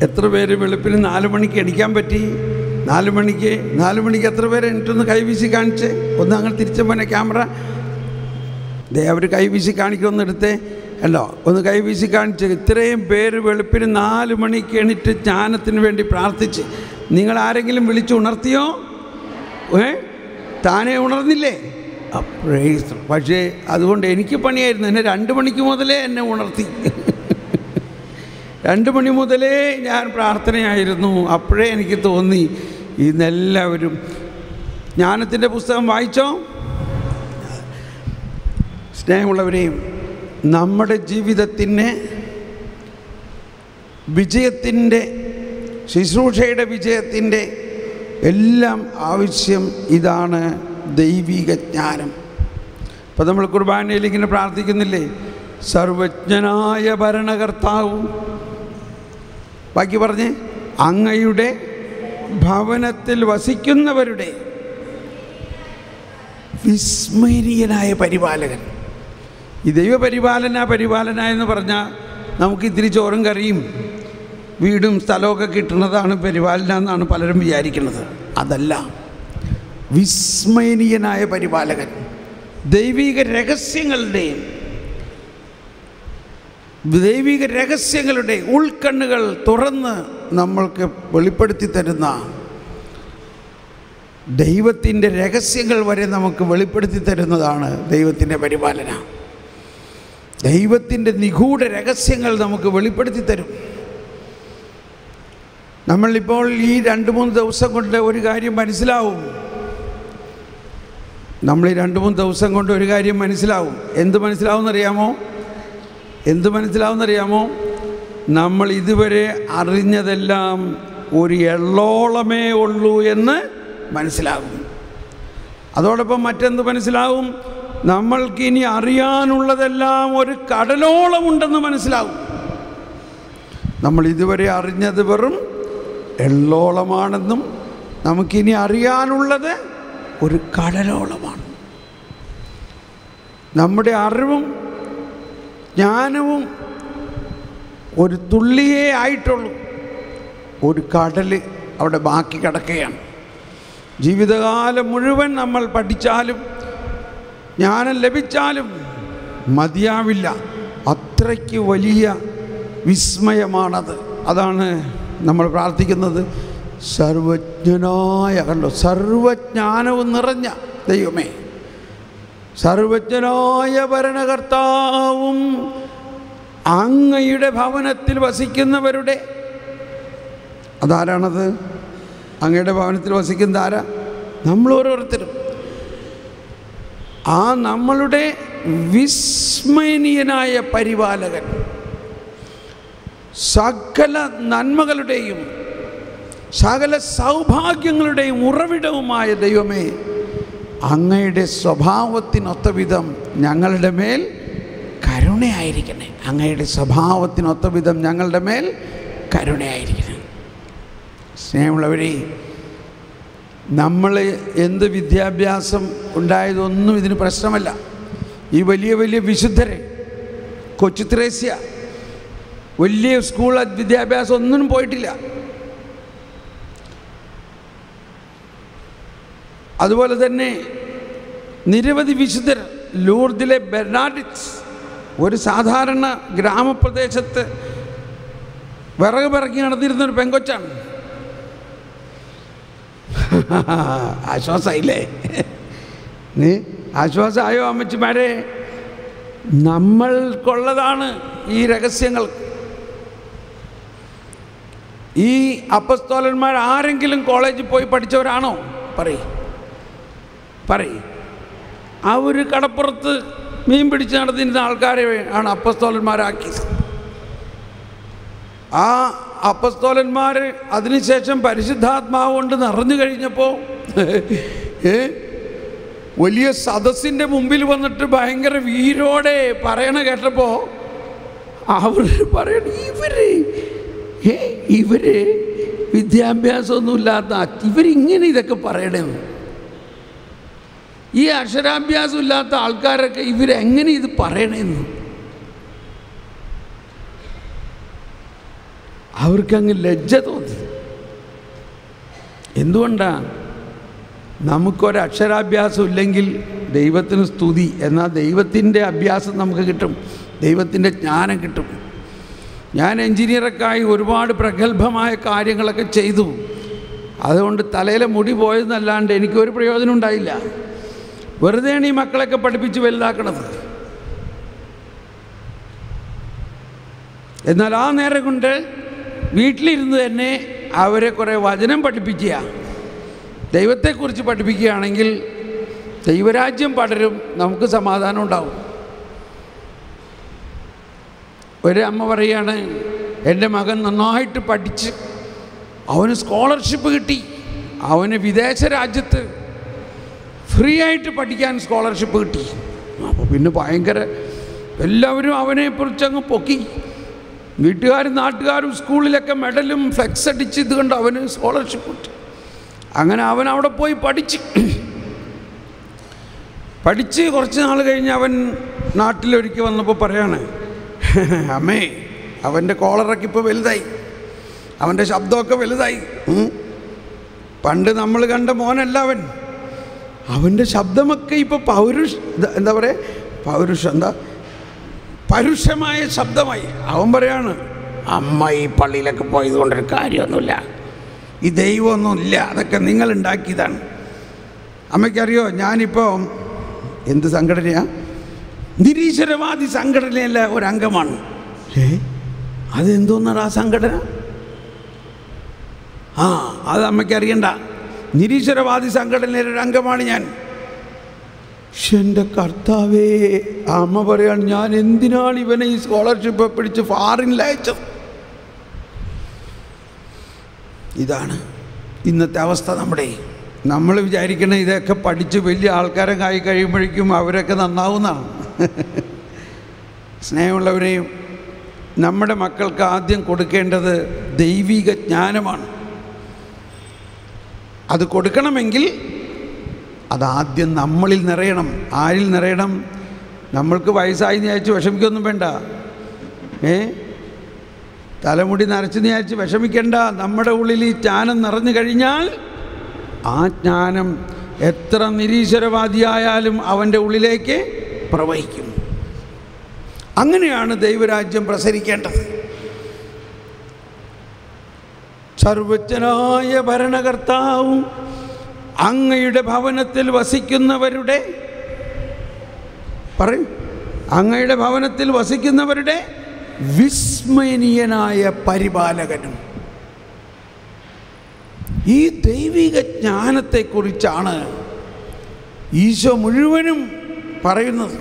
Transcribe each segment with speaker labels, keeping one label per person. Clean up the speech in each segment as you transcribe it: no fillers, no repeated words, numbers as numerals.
Speaker 1: എത്ര പേര് വെളുപ്പിന് 4 മണിക്ക് എണിക്കാൻ പറ്റി? 4 മണിക്ക് എത്ര പേര് എനിട്ടൊന്ന് കൈവീശി കാണിച്ച്? ഒന്ന് അങ്ങനെ തിരിച്ച പോലെ ക്യാമറ അവർ കൈവീശി കാണിക്കുമെന്നെടുത്തേ അല്ലോ, ഒന്ന് കൈവീശി കാണിച്ച്. ഇത്രയും പേര് വെളുപ്പിന് 4 മണിക്ക് എണിറ്റ് ജ്ഞാനത്തിന് വേണ്ടി പ്രാർത്ഥിച്ച്. നിങ്ങൾ ആരെങ്കിലും വിളിച്ച് ഉണർത്തിയോ? താനേ ഉണർന്നില്ലേ? പക്ഷേ അതുകൊണ്ട് എനിക്ക് പണിയായിരുന്നു. എന്നെ 2 മണിക്ക് മുതലേ എന്നെ ഉണർത്തി. 2 മണി മുതലേ ഞാൻ പ്രാർത്ഥനയായിരുന്നു. അപ്പോഴേ എനിക്ക് തോന്നി ഇന്നെല്ലാവരും ജ്ഞാനത്തിൻ്റെ പുസ്തകം വായിച്ചോ? സ്നേഹമുള്ളവരെയും, നമ്മുടെ ജീവിതത്തിന് വിജയത്തിൻ്റെ, ശുശ്രൂഷയുടെ വിജയത്തിൻ്റെ എല്ലാം ആവശ്യം ഇതാണ്, ദൈവിക ജ്ഞാനം. ഇപ്പം നമ്മൾ കുർബാനയിൽ ഇങ്ങനെ പ്രാർത്ഥിക്കുന്നില്ലേ, സർവജ്ഞനായ ഭരണകർത്താവും, ബാക്കി പറഞ്ഞ്, അങ്ങയുടെ ഭവനത്തിൽ വസിക്കുന്നവരുടെ വിസ്മരണീയനായ പരിപാലകൻ. ഈ പരിപാലന എന്ന് പറഞ്ഞാൽ നമുക്ക് ഇത്തിരി ചോറും കറിയും വീടും സ്ഥലമൊക്കെ കിട്ടുന്നതാണ് പരിപാലന എന്നാണ് പലരും വിചാരിക്കുന്നത്. അതല്ല, വിസ്മരണീയനായ പരിപാലകൻ. ദൈവിക രഹസ്യങ്ങളുടെ ഉൾക്കണ്ണുകൾ തുറന്ന് നമ്മൾക്ക് വെളിപ്പെടുത്തി തരുന്ന, ദൈവത്തിൻ്റെ രഹസ്യങ്ങൾ വരെ നമുക്ക് വെളിപ്പെടുത്തി തരുന്നതാണ് ദൈവത്തിൻ്റെ പരിപാലന. ദൈവത്തിൻ്റെ നിഗൂഢ രഹസ്യങ്ങൾ നമുക്ക് വെളിപ്പെടുത്തി തരും. നമ്മളിപ്പോൾ ഈ 2-3 ദിവസം കൊണ്ട് ഒരു കാര്യം മനസ്സിലാവും. നമ്മൾ ഈ 2-3 ദിവസം കൊണ്ട് ഒരു കാര്യം മനസ്സിലാവും. എന്ത് മനസ്സിലാവുമെന്നറിയാമോ? നമ്മൾ ഇതുവരെ അറിഞ്ഞതെല്ലാം ഒരു എള്ളോളമേ ഉള്ളൂ എന്ന് മനസ്സിലാകും. അതോടൊപ്പം മറ്റെന്ത് മനസ്സിലാവും? നമ്മൾക്കിനി അറിയാനുള്ളതെല്ലാം ഒരു കടലോളമുണ്ടെന്ന് മനസ്സിലാവും. നമ്മൾ ഇതുവരെ അറിഞ്ഞത് വെറും എള്ളോളമാണെന്നും നമുക്കിനി അറിയാനുള്ളത് ഒരു കടലോളമാണ്. നമ്മുടെ അറിവും ജ്ഞാനവും ഒരു തുള്ളിയേ ആയിട്ടുള്ളൂ. ഒരു കടൽ അവിടെ ബാക്കി കിടക്കുകയാണ്. ജീവിതകാലം മുഴുവൻ നമ്മൾ പഠിച്ചാലും ജ്ഞാനം ലഭിച്ചാലും മതിയാവില്ല. അത്രയ്ക്ക് വലിയ വിസ്മയമാണത്. അതാണ് നമ്മൾ പ്രാർത്ഥിക്കുന്നത്, സർവജ്ഞനായ, കണ്ടോ, സർവജ്ഞാനവും നിറഞ്ഞ ദൈവമേ, സർവജ്ഞനായ ഭരണകർത്താവും അങ്ങയുടെ ഭവനത്തിൽ വസിക്കുന്നവരുടെ, അതാരാണത്? അങ്ങയുടെ ഭവനത്തിൽ വസിക്കുന്നത് ആരാ? നമ്മൾ ഓരോരുത്തരും. ആ നമ്മളുടെ വിസ്മരണീയനായ പരിപാലകൻ, സകല നന്മകളുടെയും സകല സൗഭാഗ്യങ്ങളുടെയും ഉറവിടവുമായ ദൈവമേ, അങ്ങയുടെ സ്വഭാവത്തിനൊത്ത വിധം ഞങ്ങളുടെ മേൽ കരുണയായിരിക്കണേ. അങ്ങയുടെ സ്വഭാവത്തിനൊത്ത വിധം ഞങ്ങളുടെ മേൽ കരുണയായിരിക്കണേ. സ്നേഹമുള്ളവരെ, നമ്മൾ എന്ത് വിദ്യാഭ്യാസം ഉണ്ടായതൊന്നും ഇതിന് പ്രശ്നമല്ല. ഈ വലിയ വലിയ വിശുദ്ധരെ, കൊച്ചു ത്രേസ്യ, വലിയ സ്കൂൾ വിദ്യാഭ്യാസം ഒന്നിനും പോയിട്ടില്ല. അതുപോലെ തന്നെ നിരവധി വിശുദ്ധർ. ലൂർദിലെ ബെർണാഡിറ്റ്സ് ഒരു സാധാരണ ഗ്രാമപ്രദേശത്ത് വിറക് പിറക്കി നടന്നിരുന്നൊരു പെങ്കൊച്ചാണ്. ആശ്വാസമായില്ലേ? ആശ്വാസമായോ അമ്മച്ചിമാരെ? നമ്മൾക്കുള്ളതാണ് ഈ രഹസ്യങ്ങൾ. ഈ അപ്പസ്തോലന്മാർ ആരെങ്കിലും കോളേജിൽ പോയി പഠിച്ചവരാണോ? പറയ്. അവർ കടപ്പുറത്ത് മീൻ പിടിച്ച് നടന്നിരുന്ന ആൾക്കാരെ ആണ് അപ്പസ്തോലന്മാരാക്കിയത്. ആ അപ്പസ്തോലന്മാർ അതിനുശേഷം പരിശുദ്ധാത്മാവ് കൊണ്ട് നിറഞ്ഞു കഴിഞ്ഞപ്പോൾ വലിയ സദസ്സിൻ്റെ മുമ്പിൽ വന്നിട്ട് ഭയങ്കര വീരോടെ പറയണ കേട്ടപ്പോൾ അവർ പറയണ, ഇവര് വിദ്യാഭ്യാസമൊന്നുമില്ലാത്ത ഇവരിങ്ങനെ ഇതൊക്കെ പറയണമെന്ന്. ഈ അക്ഷരാഭ്യാസം ഇല്ലാത്ത ആൾക്കാരൊക്കെ ഇവരെങ്ങനെ ഇത് പറയണമെന്ന്. അവർക്കങ്ങ് ലജ്ജ തോന്നി. എന്തുകൊണ്ടാണ്? നമുക്കൊരക്ഷരാഭ്യാസം ഇല്ലെങ്കിൽ ദൈവത്തിന് സ്തുതി, എന്നാൽ ദൈവത്തിൻ്റെ അഭ്യാസം നമുക്ക് കിട്ടും, ദൈവത്തിൻ്റെ ജ്ഞാനം കിട്ടും. ഞാൻ എൻജിനീയറൊക്കെയായി ഒരുപാട് പ്രഗത്ഭമായ കാര്യങ്ങളൊക്കെ ചെയ്തു. അതുകൊണ്ട് തലയിലെ മുടി പോയതെന്നല്ലാണ്ട് എനിക്കൊരു പ്രയോജനം ഉണ്ടായില്ല. വെറുതെയാണ് ഈ മക്കളൊക്കെ പഠിപ്പിച്ച് വലുതാക്കണത്. എന്നാൽ ആ നേരം കൊണ്ട് വീട്ടിലിരുന്ന് തന്നെ അവരെ കുറേ വചനം പഠിപ്പിക്കുക, ദൈവത്തെക്കുറിച്ച് പഠിപ്പിക്കുകയാണെങ്കിൽ ദൈവരാജ്യം പടരും, നമുക്ക് സമാധാനം ഉണ്ടാവും. ഒരു അമ്മ പറയുകയാണ്, എൻ്റെ മകൻ നന്നായിട്ട് പഠിച്ച് അവന് സ്കോളർഷിപ്പ് കിട്ടി, അവന് വിദേശ രാജ്യത്ത് ഫ്രീ ആയിട്ട് പഠിക്കാൻ സ്കോളർഷിപ്പ് കിട്ടി. അപ്പോൾ പിന്നെ ഭയങ്കര എല്ലാവരും അവനെക്കുറിച്ച് അങ്ങ് പൊക്കി. വീട്ടുകാരും നാട്ടുകാരും സ്കൂളിലൊക്കെ മെഡലും ഫ്ലെക്സ് അടിച്ച് ഇത് കണ്ട് അവന് സ്കോളർഷിപ്പ് കിട്ടി. അങ്ങനെ അവൻ അവിടെ പോയി പഠിച്ച് കുറച്ച് നാൾ കഴിഞ്ഞ് അവൻ നാട്ടിലൊരിക്കൽ വന്നപ്പോൾ പറയാണ്, അമ്മേ അവൻ്റെ കോളറൊക്കെ ഇപ്പോൾ വലുതായി, അവൻ്റെ ശബ്ദമൊക്കെ വലുതായി. പണ്ട് നമ്മൾ കണ്ട മോനല്ല അവൻ്റെ ശബ്ദമൊക്കെ ഇപ്പോൾ പരുഷമായ ശബ്ദമായി. അവൻ പറയാണ്, അമ്മ ഈ പള്ളിയിലൊക്കെ പോയതുകൊണ്ടൊരു കാര്യമൊന്നുമില്ല, ഈ ദൈവമൊന്നുമില്ല, അതൊക്കെ നിങ്ങളുണ്ടാക്കിയതാണ്. അമ്മയ്ക്കറിയോ, ഞാനിപ്പോൾ എന്ത് സംഘടനയാണ്? നിരീശ്വരവാദി സംഘടനയിലെ ഒരംഗമാണ്. അതെന്തോന്നാണ് ആ സംഘടന? അത് അമ്മയ്ക്കറിയണ്ട. നിരീശ്വരവാദി സംഘടനയിലെ ഒരു അംഗമാണ് ഞാൻ. എൻ്റെ കർത്താവേ, അമ്മ പറയാണ്, ഞാൻ എന്തിനാണ് ഇവനെ ഈ സ്കോളർഷിപ്പ് പിടിച്ച് ഫാറിനിൽ അയച്ചത്? ഇതാണ് ഇന്നത്തെ അവസ്ഥ. നമ്മൾ വിചാരിക്കണേ ഇതൊക്കെ പഠിച്ച് വലിയ ആൾക്കാരെ ആയി കഴിയുമ്പോഴേക്കും അവരൊക്കെ നന്നാവുന്നതാണ്. സ്നേഹമുള്ളവരെയും, നമ്മുടെ മക്കൾക്ക് ആദ്യം കൊടുക്കേണ്ടത് ദൈവിക ജ്ഞാനമാണ്. അത് കൊടുക്കണമെങ്കിൽ അതാദ്യം നമ്മളിൽ നിറയണം. ആരിൽ നിറയണം? നമ്മൾക്ക് വയസ്സായി വിചാരിച്ച് വിഷമിക്കൊന്നും വേണ്ട, തലമുടി നരച്ച് വിചാരിച്ച് വിഷമിക്കേണ്ട. നമ്മുടെ ഉള്ളിൽ ഈ ജ്ഞാനം നിറഞ്ഞു കഴിഞ്ഞാൽ ആ ജ്ഞാനം എത്ര നിരീശ്വരവാദിയായാലും അവൻ്റെ ഉള്ളിലേക്ക് പ്രവഹിക്കും. അങ്ങനെയാണ് ദൈവരാജ്യം പ്രസരിക്കേണ്ടത്. സർവജ്ഞനായ ഭരണകർത്താവും അങ്ങയുടെ ഭവനത്തിൽ വസിക്കുന്നവരുടെ അങ്ങയുടെ ഭവനത്തിൽ വസിക്കുന്നവരുടെ വിസ്മയനീയനായ പരിപാലകനും. ഈ ദൈവിക ജ്ഞാനത്തെക്കുറിച്ചാണ് ഈശോ മുഴുവനും പറയുന്നത്.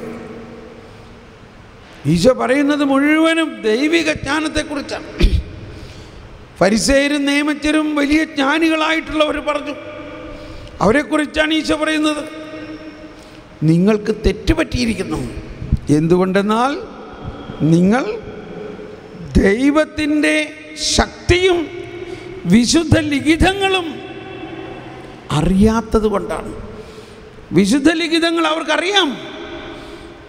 Speaker 1: ഈശോ പറയുന്നത് മുഴുവനും ദൈവിക ജ്ഞാനത്തെക്കുറിച്ചാണ്. ഫരിസേയരും നിയമജ്ഞരും വലിയ ജ്ഞാനികളായിട്ടുള്ളവർ പറഞ്ഞു, അവരെക്കുറിച്ചാണ് ഈശോ പറയുന്നത്. നിങ്ങൾക്ക് തെറ്റുപറ്റിയിരിക്കുന്നു. എന്തുകൊണ്ടെന്നാൽ നിങ്ങൾ ദൈവത്തിൻ്റെ ശക്തിയും വിശുദ്ധ ലിഖിതങ്ങളും അറിയാത്തത് കൊണ്ടാണ്. വിശുദ്ധ ലിഖിതങ്ങൾ അവർക്കറിയാം,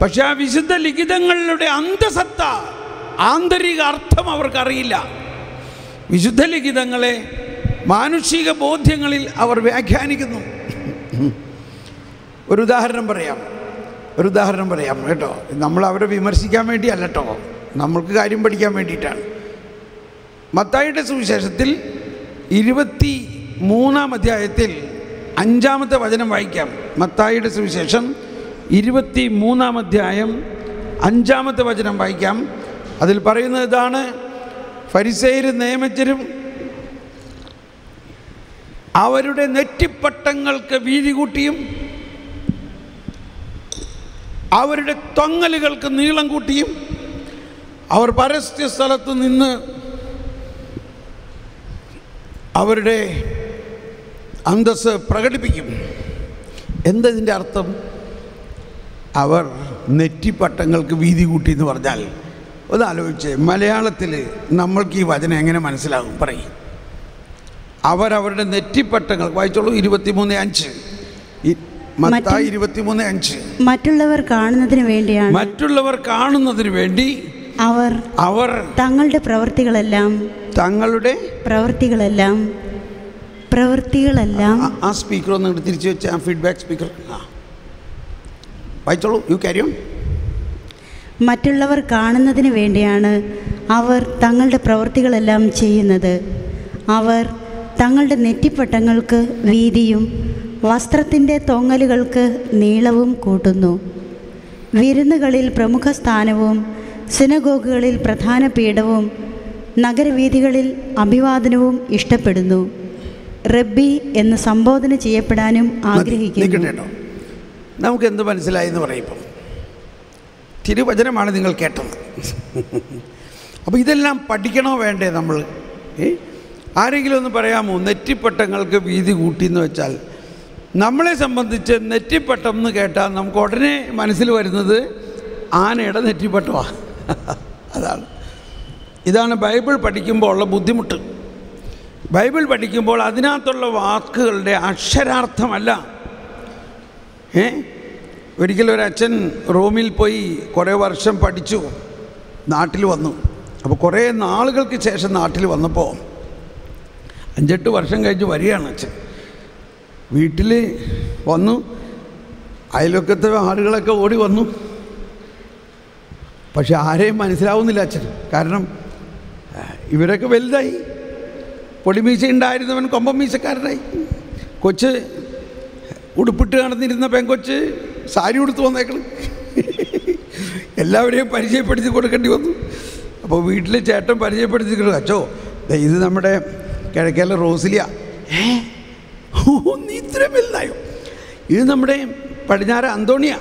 Speaker 1: പക്ഷെ ആ വിശുദ്ധ ലിഖിതങ്ങളുടെ അന്തസത്ത, ആന്തരിക അർത്ഥം അവർക്കറിയില്ല. വിശുദ്ധ ലിഖിതങ്ങളെ മാനുഷിക ബോധ്യങ്ങളിൽ അവർ വ്യാഖ്യാനിക്കുന്നു. ഒരു ഉദാഹരണം പറയാം കേട്ടോ. നമ്മൾ അവരെ വിമർശിക്കാൻ വേണ്ടിയല്ല കേട്ടോ, നമ്മൾക്ക് കാര്യം പഠിക്കാൻ വേണ്ടിയിട്ടാണ്. മത്തായിയുടെ സുവിശേഷത്തിൽ 23-ാം അധ്യായത്തിൽ 5-ാമത്തെ വചനം വായിക്കാം. മത്തായിയുടെ സുവിശേഷം 23-ാം അധ്യായം 5-ാമത്തെ വചനം വായിക്കാം. അതിൽ പറയുന്നത് ഇതാണ്: ഫരിസേയരും നിയമജ്ഞരും അവരുടെ നെറ്റിപ്പട്ടങ്ങൾക്ക് വീതി കൂട്ടിയും അവരുടെ തൊങ്ങലുകൾക്ക് നീളം കൂട്ടിയും അവർ പരസ്യ സ്ഥലത്ത് നിന്ന് അവരുടെ അന്തസ്സ് പ്രകടിപ്പിക്കും. എന്തതിൻ്റെ അർത്ഥം? അവർ നെറ്റിപ്പട്ടങ്ങൾക്ക് വീതി കൂട്ടി എന്ന് പറഞ്ഞാൽ ഒന്ന് ആലോചിച്ച്, മലയാളത്തിൽ നമ്മൾക്ക് ഈ വചനം എങ്ങനെ മനസ്സിലാകും? പറയും. അവരവരുടെ നെറ്റിപ്പട്ടങ്ങൾ വായിച്ചോളൂ. 23:5 മത്തായി 23:5.
Speaker 2: മറ്റുള്ളവർ കാണുന്നതിന് വേണ്ടിയാണ്.
Speaker 1: മറ്റുള്ളവർ കാണുന്നതിന് വേണ്ടി
Speaker 2: അവർ തങ്ങളുടെ പ്രവൃത്തികളെല്ലാം
Speaker 1: ആ സ്പീക്കർ ഒന്ന് തിരിച്ചു വെച്ച് ആ ഫീഡ്ബാക്ക് സ്പീക്കർ വായിച്ചോളൂ. You carry on.
Speaker 2: മറ്റുള്ളവർ കാണുന്നതിന് വേണ്ടിയാണ് അവർ തങ്ങളുടെ പ്രവൃത്തികളെല്ലാം ചെയ്യുന്നത്. അവർ തങ്ങളുടെ നെറ്റിപ്പട്ടങ്ങൾക്ക് വീതിയും വസ്ത്രത്തിൻ്റെ തൊങ്ങലുകൾക്ക് നീളവും കൂട്ടുന്നു. വിരുന്നുകളിൽ പ്രമുഖ സ്ഥാനവും സിനഗോഗുകളിൽ പ്രധാന പീഠവും നഗരവീഥികളിൽ അഭിവാദനവും ഇഷ്ടപ്പെടുന്നു. റബ്ബി എന്ന് സംബോധന ചെയ്യപ്പെടാനും ആഗ്രഹിക്കുന്നു.
Speaker 1: നമുക്ക് എന്ത് മനസ്സിലായി എന്ന് പറയുമ്പോൾ തിരുവചനമാണ് നിങ്ങൾ കേട്ടത്. അപ്പോൾ ഇതെല്ലാം പഠിക്കണോ വേണ്ടേ നമ്മൾ? ആരെങ്കിലും ഒന്ന് പറയാമോ നെറ്റിപ്പട്ടങ്ങൾക്ക് വീതി കൂട്ടി എന്ന് വെച്ചാൽ? നമ്മളെ സംബന്ധിച്ച് നെറ്റിപ്പട്ടം എന്ന് കേട്ടാൽ നമുക്ക് ഉടനെ മനസ്സിൽ വരുന്നത് ആനയുടെ നെറ്റിപ്പട്ടമാണ്. ഇതാണ് ബൈബിൾ പഠിക്കുമ്പോൾ ഉള്ള ബുദ്ധിമുട്ട്. ബൈബിൾ പഠിക്കുമ്പോൾ അതിനകത്തുള്ള വാക്കുകളുടെ അക്ഷരാർത്ഥമല്ല. ഒരിക്കലൊരച്ഛൻ റോമിൽ പോയി കുറേ വർഷം പഠിച്ചു, നാട്ടിൽ വന്നു. അപ്പോൾ കുറേ നാളുകൾക്ക് ശേഷം നാട്ടിൽ വന്നപ്പോൾ 5-8 വർഷം കഴിഞ്ഞ് വരികയാണ് അച്ഛൻ. വീട്ടിൽ വന്നു, അയൽവക്കത്തെ ആളുകളൊക്കെ ഓടി വന്നു. പക്ഷെ ആരെയും മനസ്സിലാവുന്നില്ല അച്ഛൻ. കാരണം ഇവരൊക്കെ വലുതായി. പൊടിമീശ ഉണ്ടായിരുന്നവൻ കൊമ്പൻ മീശക്കാരനായി. കൊച്ച് ഉടുപ്പിട്ട് നടന്നിരുന്ന പെങ്കൊച്ച് സാരി ഉടുത്ത് വന്നേക്കണം. എല്ലാവരെയും പരിചയപ്പെടുത്തി കൊടുക്കേണ്ടി വന്നു. അപ്പോൾ വീട്ടിൽ ചേട്ടൻ പരിചയപ്പെടുത്തി അച്ചോ ഇത് നമ്മുടെ കിഴക്കേല റോസിലിയ. നീ ഇത്രയും വലുതായോ? ഇത് നമ്മുടെ പടിഞ്ഞാറ് അന്തോണിയോ?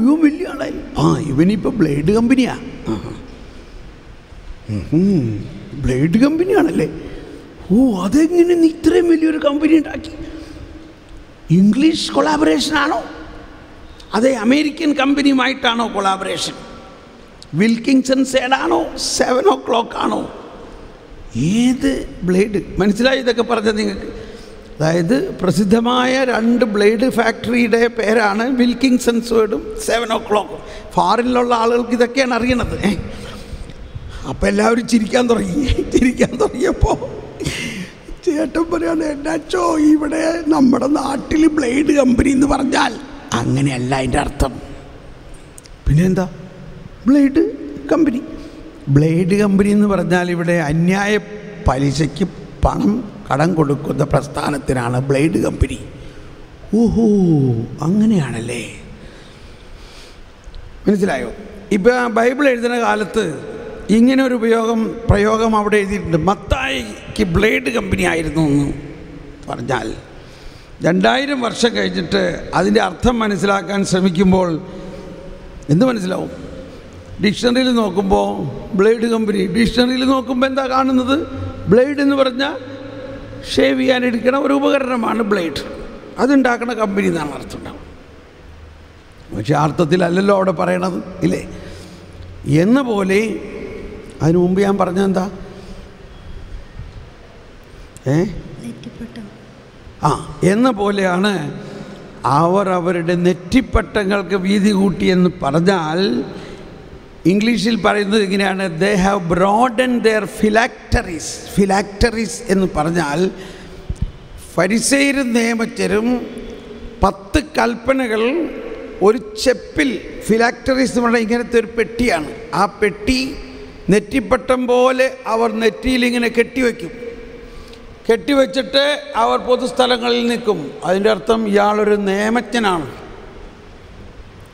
Speaker 1: ഇവൻ വലിയ ആളായി. ഇവനിപ്പോൾ ബ്ലേഡ് കമ്പനിയാ. ബ്ലേഡ് കമ്പനിയാണല്ലേ? അതെങ്ങനെ നീ ഇത്രയും വലിയൊരു കമ്പനി ഉണ്ടാക്കി? ഇംഗ്ലീഷ് കൊളാബറേഷനാണോ? അതെ, അമേരിക്കൻ കമ്പനിയുമായിട്ടാണോ കൊളാബറേഷൻ? വിൽക്കിൻസൺ സേഡാണോ? 7 o'clock ആണോ? ഏത് ബ്ലേഡ്? മനസ്സിലായി ഇതൊക്കെ പറഞ്ഞത് നിങ്ങൾക്ക്? അതായത് പ്രസിദ്ധമായ 2 ബ്ലേഡ് ഫാക്ടറിയുടെ പേരാണ് വിൽക്കിൻസൺ സേഡും 7 o'clock. ഫോറിനിലുള്ള ആളുകൾക്ക് ഇതൊക്കെയാണ് അറിയണത്. അപ്പം എല്ലാവരും ചിരിക്കാൻ തുടങ്ങിയപ്പോൾ ചേട്ടൻ പറയാണ്, എന്നാച്ചോ ഇവിടെ നമ്മുടെ നാട്ടിൽ ബ്ലേഡ് കമ്പനി എന്ന് പറഞ്ഞാൽ അങ്ങനെയല്ല അതിൻ്റെ അർത്ഥം. പിന്നെ എന്താ ബ്ലേഡ് കമ്പനി? ബ്ലേഡ് കമ്പനി എന്ന് പറഞ്ഞാൽ ഇവിടെ അന്യായ പലിശയ്ക്ക് പണം കടം കൊടുക്കുന്ന പ്രസ്ഥാനത്തിനാണ് ബ്ലേഡ് കമ്പനി. ഓഹോ, അങ്ങനെയാണല്ലേ. മനസ്സിലായോ? ഇപ്പം ബൈബിൾ എഴുതുന്ന കാലത്ത് ഇങ്ങനൊരു പ്രയോഗം അവിടെ എഴുതിയിട്ടുണ്ട്. മത്തായിക്ക് ബ്ലേഡ് കമ്പനി ആയിരുന്നു എന്ന് പറഞ്ഞാൽ 2000 വർഷം കഴിഞ്ഞിട്ട് അതിൻ്റെ അർത്ഥം മനസ്സിലാക്കാൻ ശ്രമിക്കുമ്പോൾ എന്ത് മനസ്സിലാവും? ഡിക്ഷണറിയിൽ നോക്കുമ്പോൾ ബ്ലേഡ് കമ്പനി, ഡിക്ഷണറിയിൽ നോക്കുമ്പോൾ എന്താ കാണുന്നത്? ബ്ലേഡ് എന്ന് പറഞ്ഞാൽ ഷേവ് ചെയ്യാൻ എടുക്കണ ഒരു ഉപകരണമാണ് ബ്ലേഡ്. അതുണ്ടാക്കണ കമ്പനി എന്നാണ് അർത്ഥം ഉണ്ടാവും. പക്ഷേ അർത്ഥത്തിലല്ലല്ലോ അവിടെ പറയണത്, ഇല്ലേ? എന്ന പോലെ അതിനു മുമ്പ് ഞാൻ പറഞ്ഞതെന്താ? എന്ന പോലെയാണ് അവരുടെ നെറ്റിപ്പട്ടങ്ങൾക്ക് വീതി കൂട്ടിയെന്ന് പറഞ്ഞാൽ ഇംഗ്ലീഷിൽ പറയുന്നത് ഇങ്ങനെയാണ്, they have broaden their phylacteries. Phylacteries എന്ന് പറഞ്ഞാൽ ഫരിസേയരും നിയമജ്ഞരും 10 കൽപ്പനകൾ ഒരു ചെപ്പിൽ, ഫിലാക്ടറീസ് എന്ന് പറഞ്ഞാൽ ഇങ്ങനത്തെ ഒരു പെട്ടിയാണ്. ആ പെട്ടി നെറ്റിപ്പട്ടം പോലെ അവർ നെറ്റിയിലിങ്ങനെ കെട്ടിവെച്ചിട്ട് അവർ പൊതുസ്ഥലങ്ങളിൽ നിൽക്കും. അതിൻ്റെ അർത്ഥം ഇയാളൊരു നിയമജ്ഞനാണ്.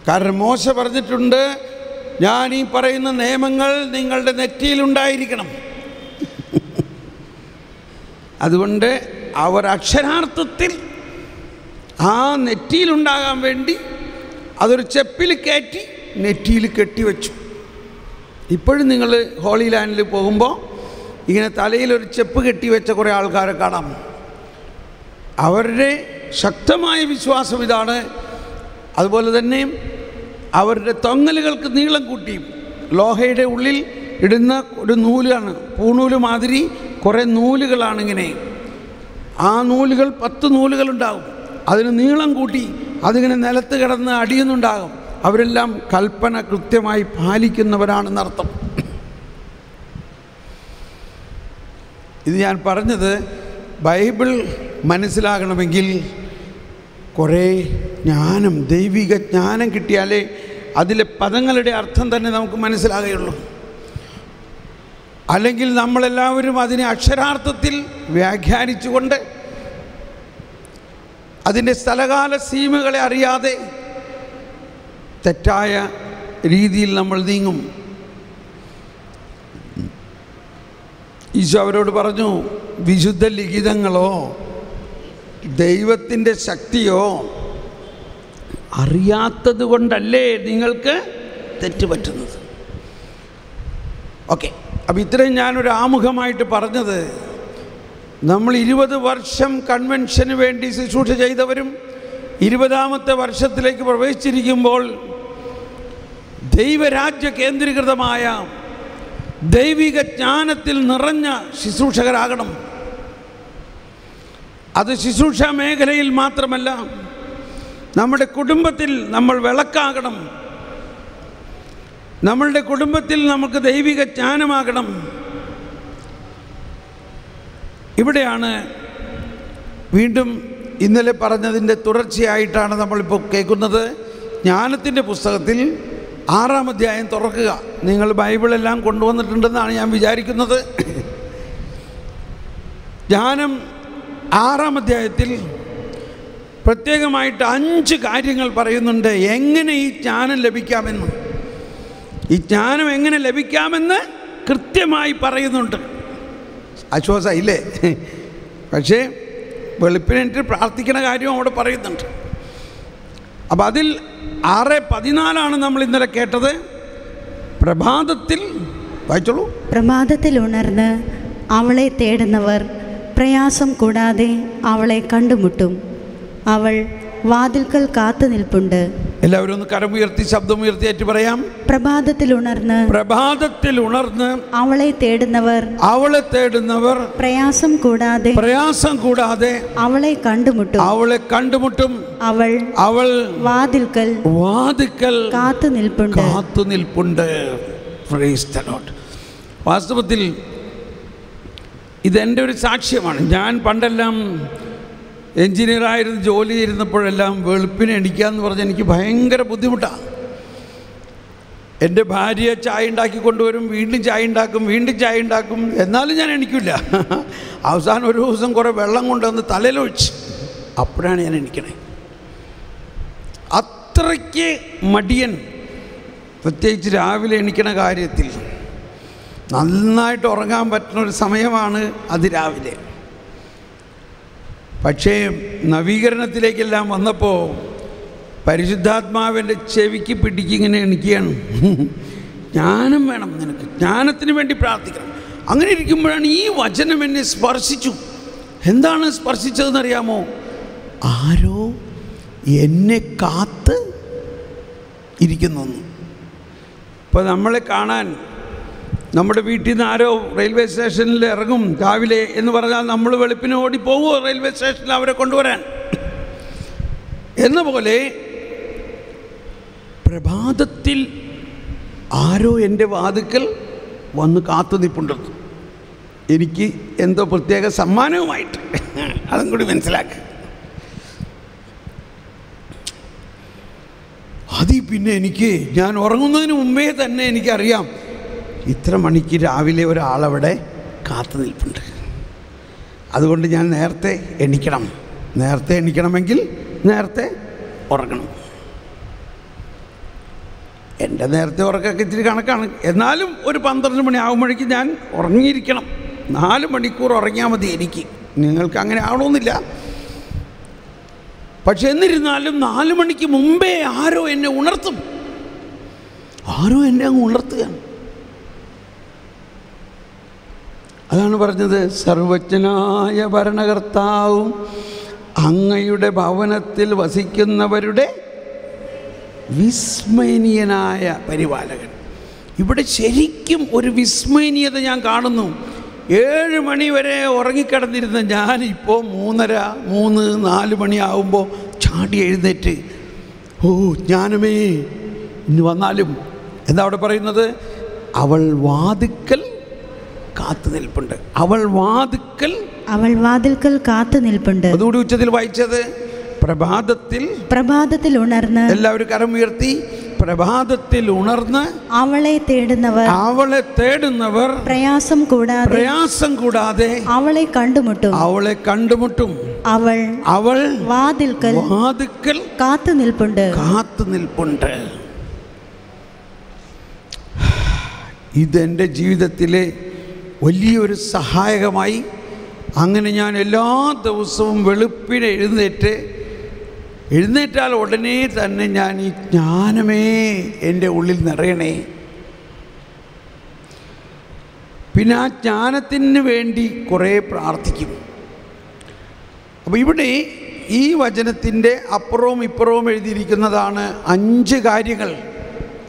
Speaker 1: കാരണം മോശ പറഞ്ഞിട്ടുണ്ട്, ഞാൻ ഈ പറയുന്ന നിയമങ്ങൾ നിങ്ങളുടെ നെറ്റിയിലുണ്ടായിരിക്കണം. അതുകൊണ്ട് അവർ അക്ഷരാർത്ഥത്തിൽ ആ നെറ്റിയിലുണ്ടാകാൻ വേണ്ടി അതൊരു ചെപ്പിൽ കയറ്റി നെറ്റിയിൽ കെട്ടിവെച്ചു. ഇപ്പോഴും നിങ്ങൾ ഹോളി ലാൻഡിൽ പോകുമ്പോൾ ഇങ്ങനെ തലയിലൊരു ചെപ്പ് കെട്ടിവെച്ച കുറേ ആൾക്കാരെ കാണാം. അവരുടെ ശക്തമായ വിശ്വാസം ഇതാണ്. അതുപോലെ തന്നെ അവരുടെ തൊങ്ങലുകൾക്ക് നീളം കൂട്ടി. ലോഹയുടെ ഉള്ളിൽ ഇടുന്ന ഒരു നൂലാണ്, പൂണൂല് മാതിരി കുറേ നൂലുകളാണിങ്ങനെ. ആ നൂലുകൾ 10 നൂലുകളുണ്ടാകും. അതിന് നീളം കൂട്ടി അതിങ്ങനെ നിലത്ത് കിടന്ന് അടിയുന്നുണ്ടാകും. അവരെല്ലാം കൽപ്പന കൃത്യമായി പാലിക്കുന്നവരാണെന്നർത്ഥം. ഇത് ഞാൻ പറഞ്ഞത് ബൈബിൾ മനസ്സിലാകണമെങ്കിൽ കുറേ ജ്ഞാനം, ദൈവിക ജ്ഞാനം കിട്ടിയാലേ അതിലെ പദങ്ങളുടെ അർത്ഥം തന്നെ നമുക്ക് മനസ്സിലാകുകയുള്ളൂ. അല്ലെങ്കിൽ നമ്മളെല്ലാവരും അതിനെ അക്ഷരാർത്ഥത്തിൽ വ്യാഖ്യാനിച്ചുകൊണ്ട് അതിൻ്റെ സ്ഥലകാല സീമകളെ അറിയാതെ തെറ്റായ രീതിയിൽ നമ്മൾ നീങ്ങും. ഈശോ അവരോട് പറഞ്ഞു, വിശുദ്ധ ലിഖിതങ്ങളോ ദൈവത്തിൻ്റെ ശക്തിയോ അറിയാത്തത് കൊണ്ടല്ലേ നിങ്ങൾക്ക് തെറ്റുപറ്റുന്നത്. ഓക്കെ, അപ്പം ഇത്രയും ഞാനൊരു ആമുഖമായിട്ട് പറഞ്ഞത്, നമ്മൾ 20 വർഷം കൺവെൻഷന് വേണ്ടി ശുശ്രൂഷ ചെയ്തവരും 20ാമത്തെ വർഷത്തിലേക്ക് പ്രവേശിച്ചിരിക്കുമ്പോൾ ദൈവരാജ്യ കേന്ദ്രീകൃതമായ ദൈവിക ജ്ഞാനത്തിൽ നിറഞ്ഞ ശുശ്രൂഷകരാകണം. അത് ശുശ്രൂഷ മേഖലയിൽ മാത്രമല്ല, നമ്മുടെ കുടുംബത്തിൽ നമ്മൾ വിളക്കാകണം. നമ്മളുടെ കുടുംബത്തിൽ നമുക്ക് ദൈവിക ജ്ഞാനമാകണം. ഇവിടെയാണ് വീണ്ടും ഇന്നലെ പറഞ്ഞതിൻ്റെ തുടർച്ചയായിട്ടാണ് നമ്മളിപ്പോൾ കേൾക്കുന്നത്. ജ്ഞാനത്തിൻ്റെ പുസ്തകത്തിൽ 6-ാം അധ്യായം തുറക്കുക. നിങ്ങൾ ബൈബിളെല്ലാം കൊണ്ടുവന്നിട്ടുണ്ടെന്നാണ് ഞാൻ വിചാരിക്കുന്നത്. ജ്ഞാനം 6-ാം അധ്യായത്തിൽ പ്രത്യേകമായിട്ട് 5 കാര്യങ്ങൾ പറയുന്നുണ്ട്. എങ്ങനെ ഈ ജ്ഞാനം ലഭിക്കാമെന്ന്, ഈ ജ്ഞാനം എങ്ങനെ ലഭിക്കാമെന്ന് കൃത്യമായി പറയുന്നുണ്ട്. ആശ്വാസം ഇല്ലേ? പക്ഷേ വെളുപ്പിനെറ്റ് പ്രാർത്ഥിക്കുന്ന കാര്യം അവിടെ പറയുന്നുണ്ട്. അപ്പം അതിൽ 6:14 നമ്മൾ ഇന്നലെ കേട്ടത്. പ്രഭാതത്തിൽ വായിച്ചോളൂ.
Speaker 2: പ്രഭാതത്തിൽ ഉണർന്ന് അവളെ തേടുന്നവർ പ്രയാസം കൂടാതെ അവളെ കണ്ടുമുട്ടും. അവൾ വാതിൽക്കൽ കാത്തു നിൽപ്പുണ്ട്.
Speaker 1: എല്ലാവരും ഒന്ന് കരമുയർത്തി ശബ്ദമുയർത്തി ഏറ്റ് പറയാം.
Speaker 2: പ്രഭാതത്തിൽ ഉണർന്ന് അവളെ തേടുന്നവർ പ്രയാസം കൂടാതെ അവളെ കണ്ടുമുട്ടും. അവൾ വാതിൽക്കൽ കാത്തു നിൽപ്പുണ്ട്.
Speaker 1: Praise the Lord. വാസ്തവത്തിൽ ഇതെൻ്റെ ഒരു സാക്ഷ്യമാണ്. ഞാൻ പണ്ടെല്ലാം എൻജിനീയറായിരുന്നു ജോലി ചെയ്യുന്നപ്പോഴെല്ലാം വെളുപ്പിനെ എണീക്കാമെന്ന് പറഞ്ഞാൽ എനിക്ക് ഭയങ്കര ബുദ്ധിമുട്ടാണ്. എൻ്റെ ഭാര്യ ചായ ഉണ്ടാക്കി കൊണ്ടുവരും, വീണ്ടും ചായ ഉണ്ടാക്കും, എന്നാലും ഞാൻ എണീക്കില്ല. അവസാനം ഒരു ദിവസം കുറേ വെള്ളം കൊണ്ടുവന്ന് തലയിലൊഴിച്ച് അപ്പോഴാണ് ഞാൻ എണീക്കണേ. അത്രയ്ക്ക് മടിയൻ, പ്രത്യേകിച്ച് രാവിലെ എണീക്കണ കാര്യത്തിൽ. നന്നായിട്ട് ഉറങ്ങാൻ പറ്റുന്ന ഒരു സമയമാണ് അത് രാവിലെ. പക്ഷേ നവീകരണത്തിലേക്കെല്ലാം വന്നപ്പോൾ പരിശുദ്ധാത്മാവിൻ്റെ ചെവിക്ക് പിടിക്കിങ്ങനെ എണിക്കുകയാണ്. ജ്ഞാനം വേണം നിനക്ക്, ജ്ഞാനത്തിന് വേണ്ടി പ്രാർത്ഥിക്കണം. അങ്ങനെ ഇരിക്കുമ്പോഴാണ് ഈ വചനം എന്നെ സ്പർശിച്ചു. എന്താണ് സ്പർശിച്ചതെന്നറിയാമോ? ആരോ എന്നെ കാത്ത് ഇരിക്കുന്നു. ഇപ്പോൾ നമ്മളെ കാണാൻ നമ്മുടെ വീട്ടിൽ നിന്ന് ആരോ റെയിൽവേ സ്റ്റേഷനിൽ ഇറങ്ങും രാവിലെ എന്ന് പറഞ്ഞാൽ നമ്മൾ വെളുപ്പിന് ഓടിപ്പോകുമോ റെയിൽവേ സ്റ്റേഷനിൽ അവരെ കൊണ്ടുവരാൻ? എന്ന പോലെ പ്രഭാതത്തിൽ ആരോ എൻ്റെ വാതിക്കൽ വന്ന് കാത്തു നിൽപ്പുണ്ടെന്ന്. എനിക്ക് എന്തോ പ്രത്യേക സമ്മാനവുമായിട്ട്. അതും കൂടി മനസ്സിലാക്കുക. പിന്നെ ഞാൻ ഉറങ്ങുന്നതിന് മുമ്പേ തന്നെ എനിക്കറിയാം ഇത്ര മണിക്ക് രാവിലെ ഒരാളവിടെ കാത്തു നിൽപ്പുണ്ട്. അതുകൊണ്ട് ഞാൻ നേരത്തെ എണീക്കണമെങ്കിൽ നേരത്തെ ഉറങ്ങണം. എൻ്റെ നേരത്തെ ഉറക്കമൊക്കെ ഇത്തിരി കണക്കാണ്. എന്നാലും ഒരു 12 മണി ആകുമ്പോഴേക്കും ഞാൻ ഉറങ്ങിയിരിക്കണം. 4 മണിക്കൂർ ഉറങ്ങിയാൽ മതി എനിക്ക്. നിങ്ങൾക്ക് അങ്ങനെ ആവണമെന്നില്ല. പക്ഷെ എന്നിരുന്നാലും 4 മണിക്ക് മുമ്പേ ആരോ എന്നെ ഉണർത്തും. ആരോ എന്നെ അങ്ങ് ഉണർത്തുകയാണ്. അതാണ് പറഞ്ഞത്, സർവജ്ഞനായ ഭരണകർത്താവും അങ്ങയുടെ ഭവനത്തിൽ വസിക്കുന്നവരുടെ വിസ്മയനീയനായ പരിപാലകൻ. ഇവിടെ ശരിക്കും ഒരു വിസ്മയനീയത ഞാൻ കാണുന്നു. 7 മണി വരെ ഉറങ്ങിക്കിടന്നിരുന്ന ഞാനിപ്പോൾ 3:30, 4 മണിയാവുമ്പോൾ ചാടി എഴുന്നേറ്റ്, ഓ ജ്ഞാനമേ ഇന്ന് വന്നാലും എന്താ അവിടെ പറയുന്നത്? അവൾ വാതിൽക്കൽ കാത്തു നിൽപ്പുണ്ട്. അവൾ വാതിൽക്കൽ കാത്തു നിൽപ്പുണ്ട്. അതുകൂടി ഉച്ചത്തിൽ വായിച്ചത്. പ്രഭാതത്തിൽ ഉണർന്ന്, എല്ലാവരും കരം ഉയർത്തി, പ്രഭാതത്തിൽ ഉണർന്ന് അവളെ തേടുന്നവർ പ്രയാസം കൂടാതെ അവളെ കണ്ടുമുട്ടും. അവൾ വാതിൽക്കൽ കാത്തു നിൽപ്പുണ്ട്. ഇതെൻ്റെ ജീവിതത്തിലെ വലിയൊരു സഹായകമായി. അങ്ങനെ ഞാൻ എല്ലാ ദിവസവും വെളുപ്പിനെ എഴുന്നേറ്റാൽ ഉടനെ തന്നെ ഞാൻ ഈ ജ്ഞാനമേ എൻ്റെ ഉള്ളിൽ നിറയണേ. പിന്നെ ആ ജ്ഞാനത്തിന് വേണ്ടി കുറേ പ്രാർത്ഥിക്കും. അപ്പോൾ ഇവിടെ ഈ വചനത്തിൻ്റെ അപ്പുറവും ഇപ്പുറവും എഴുതിയിരിക്കുന്നതാണ് 5 കാര്യങ്ങൾ.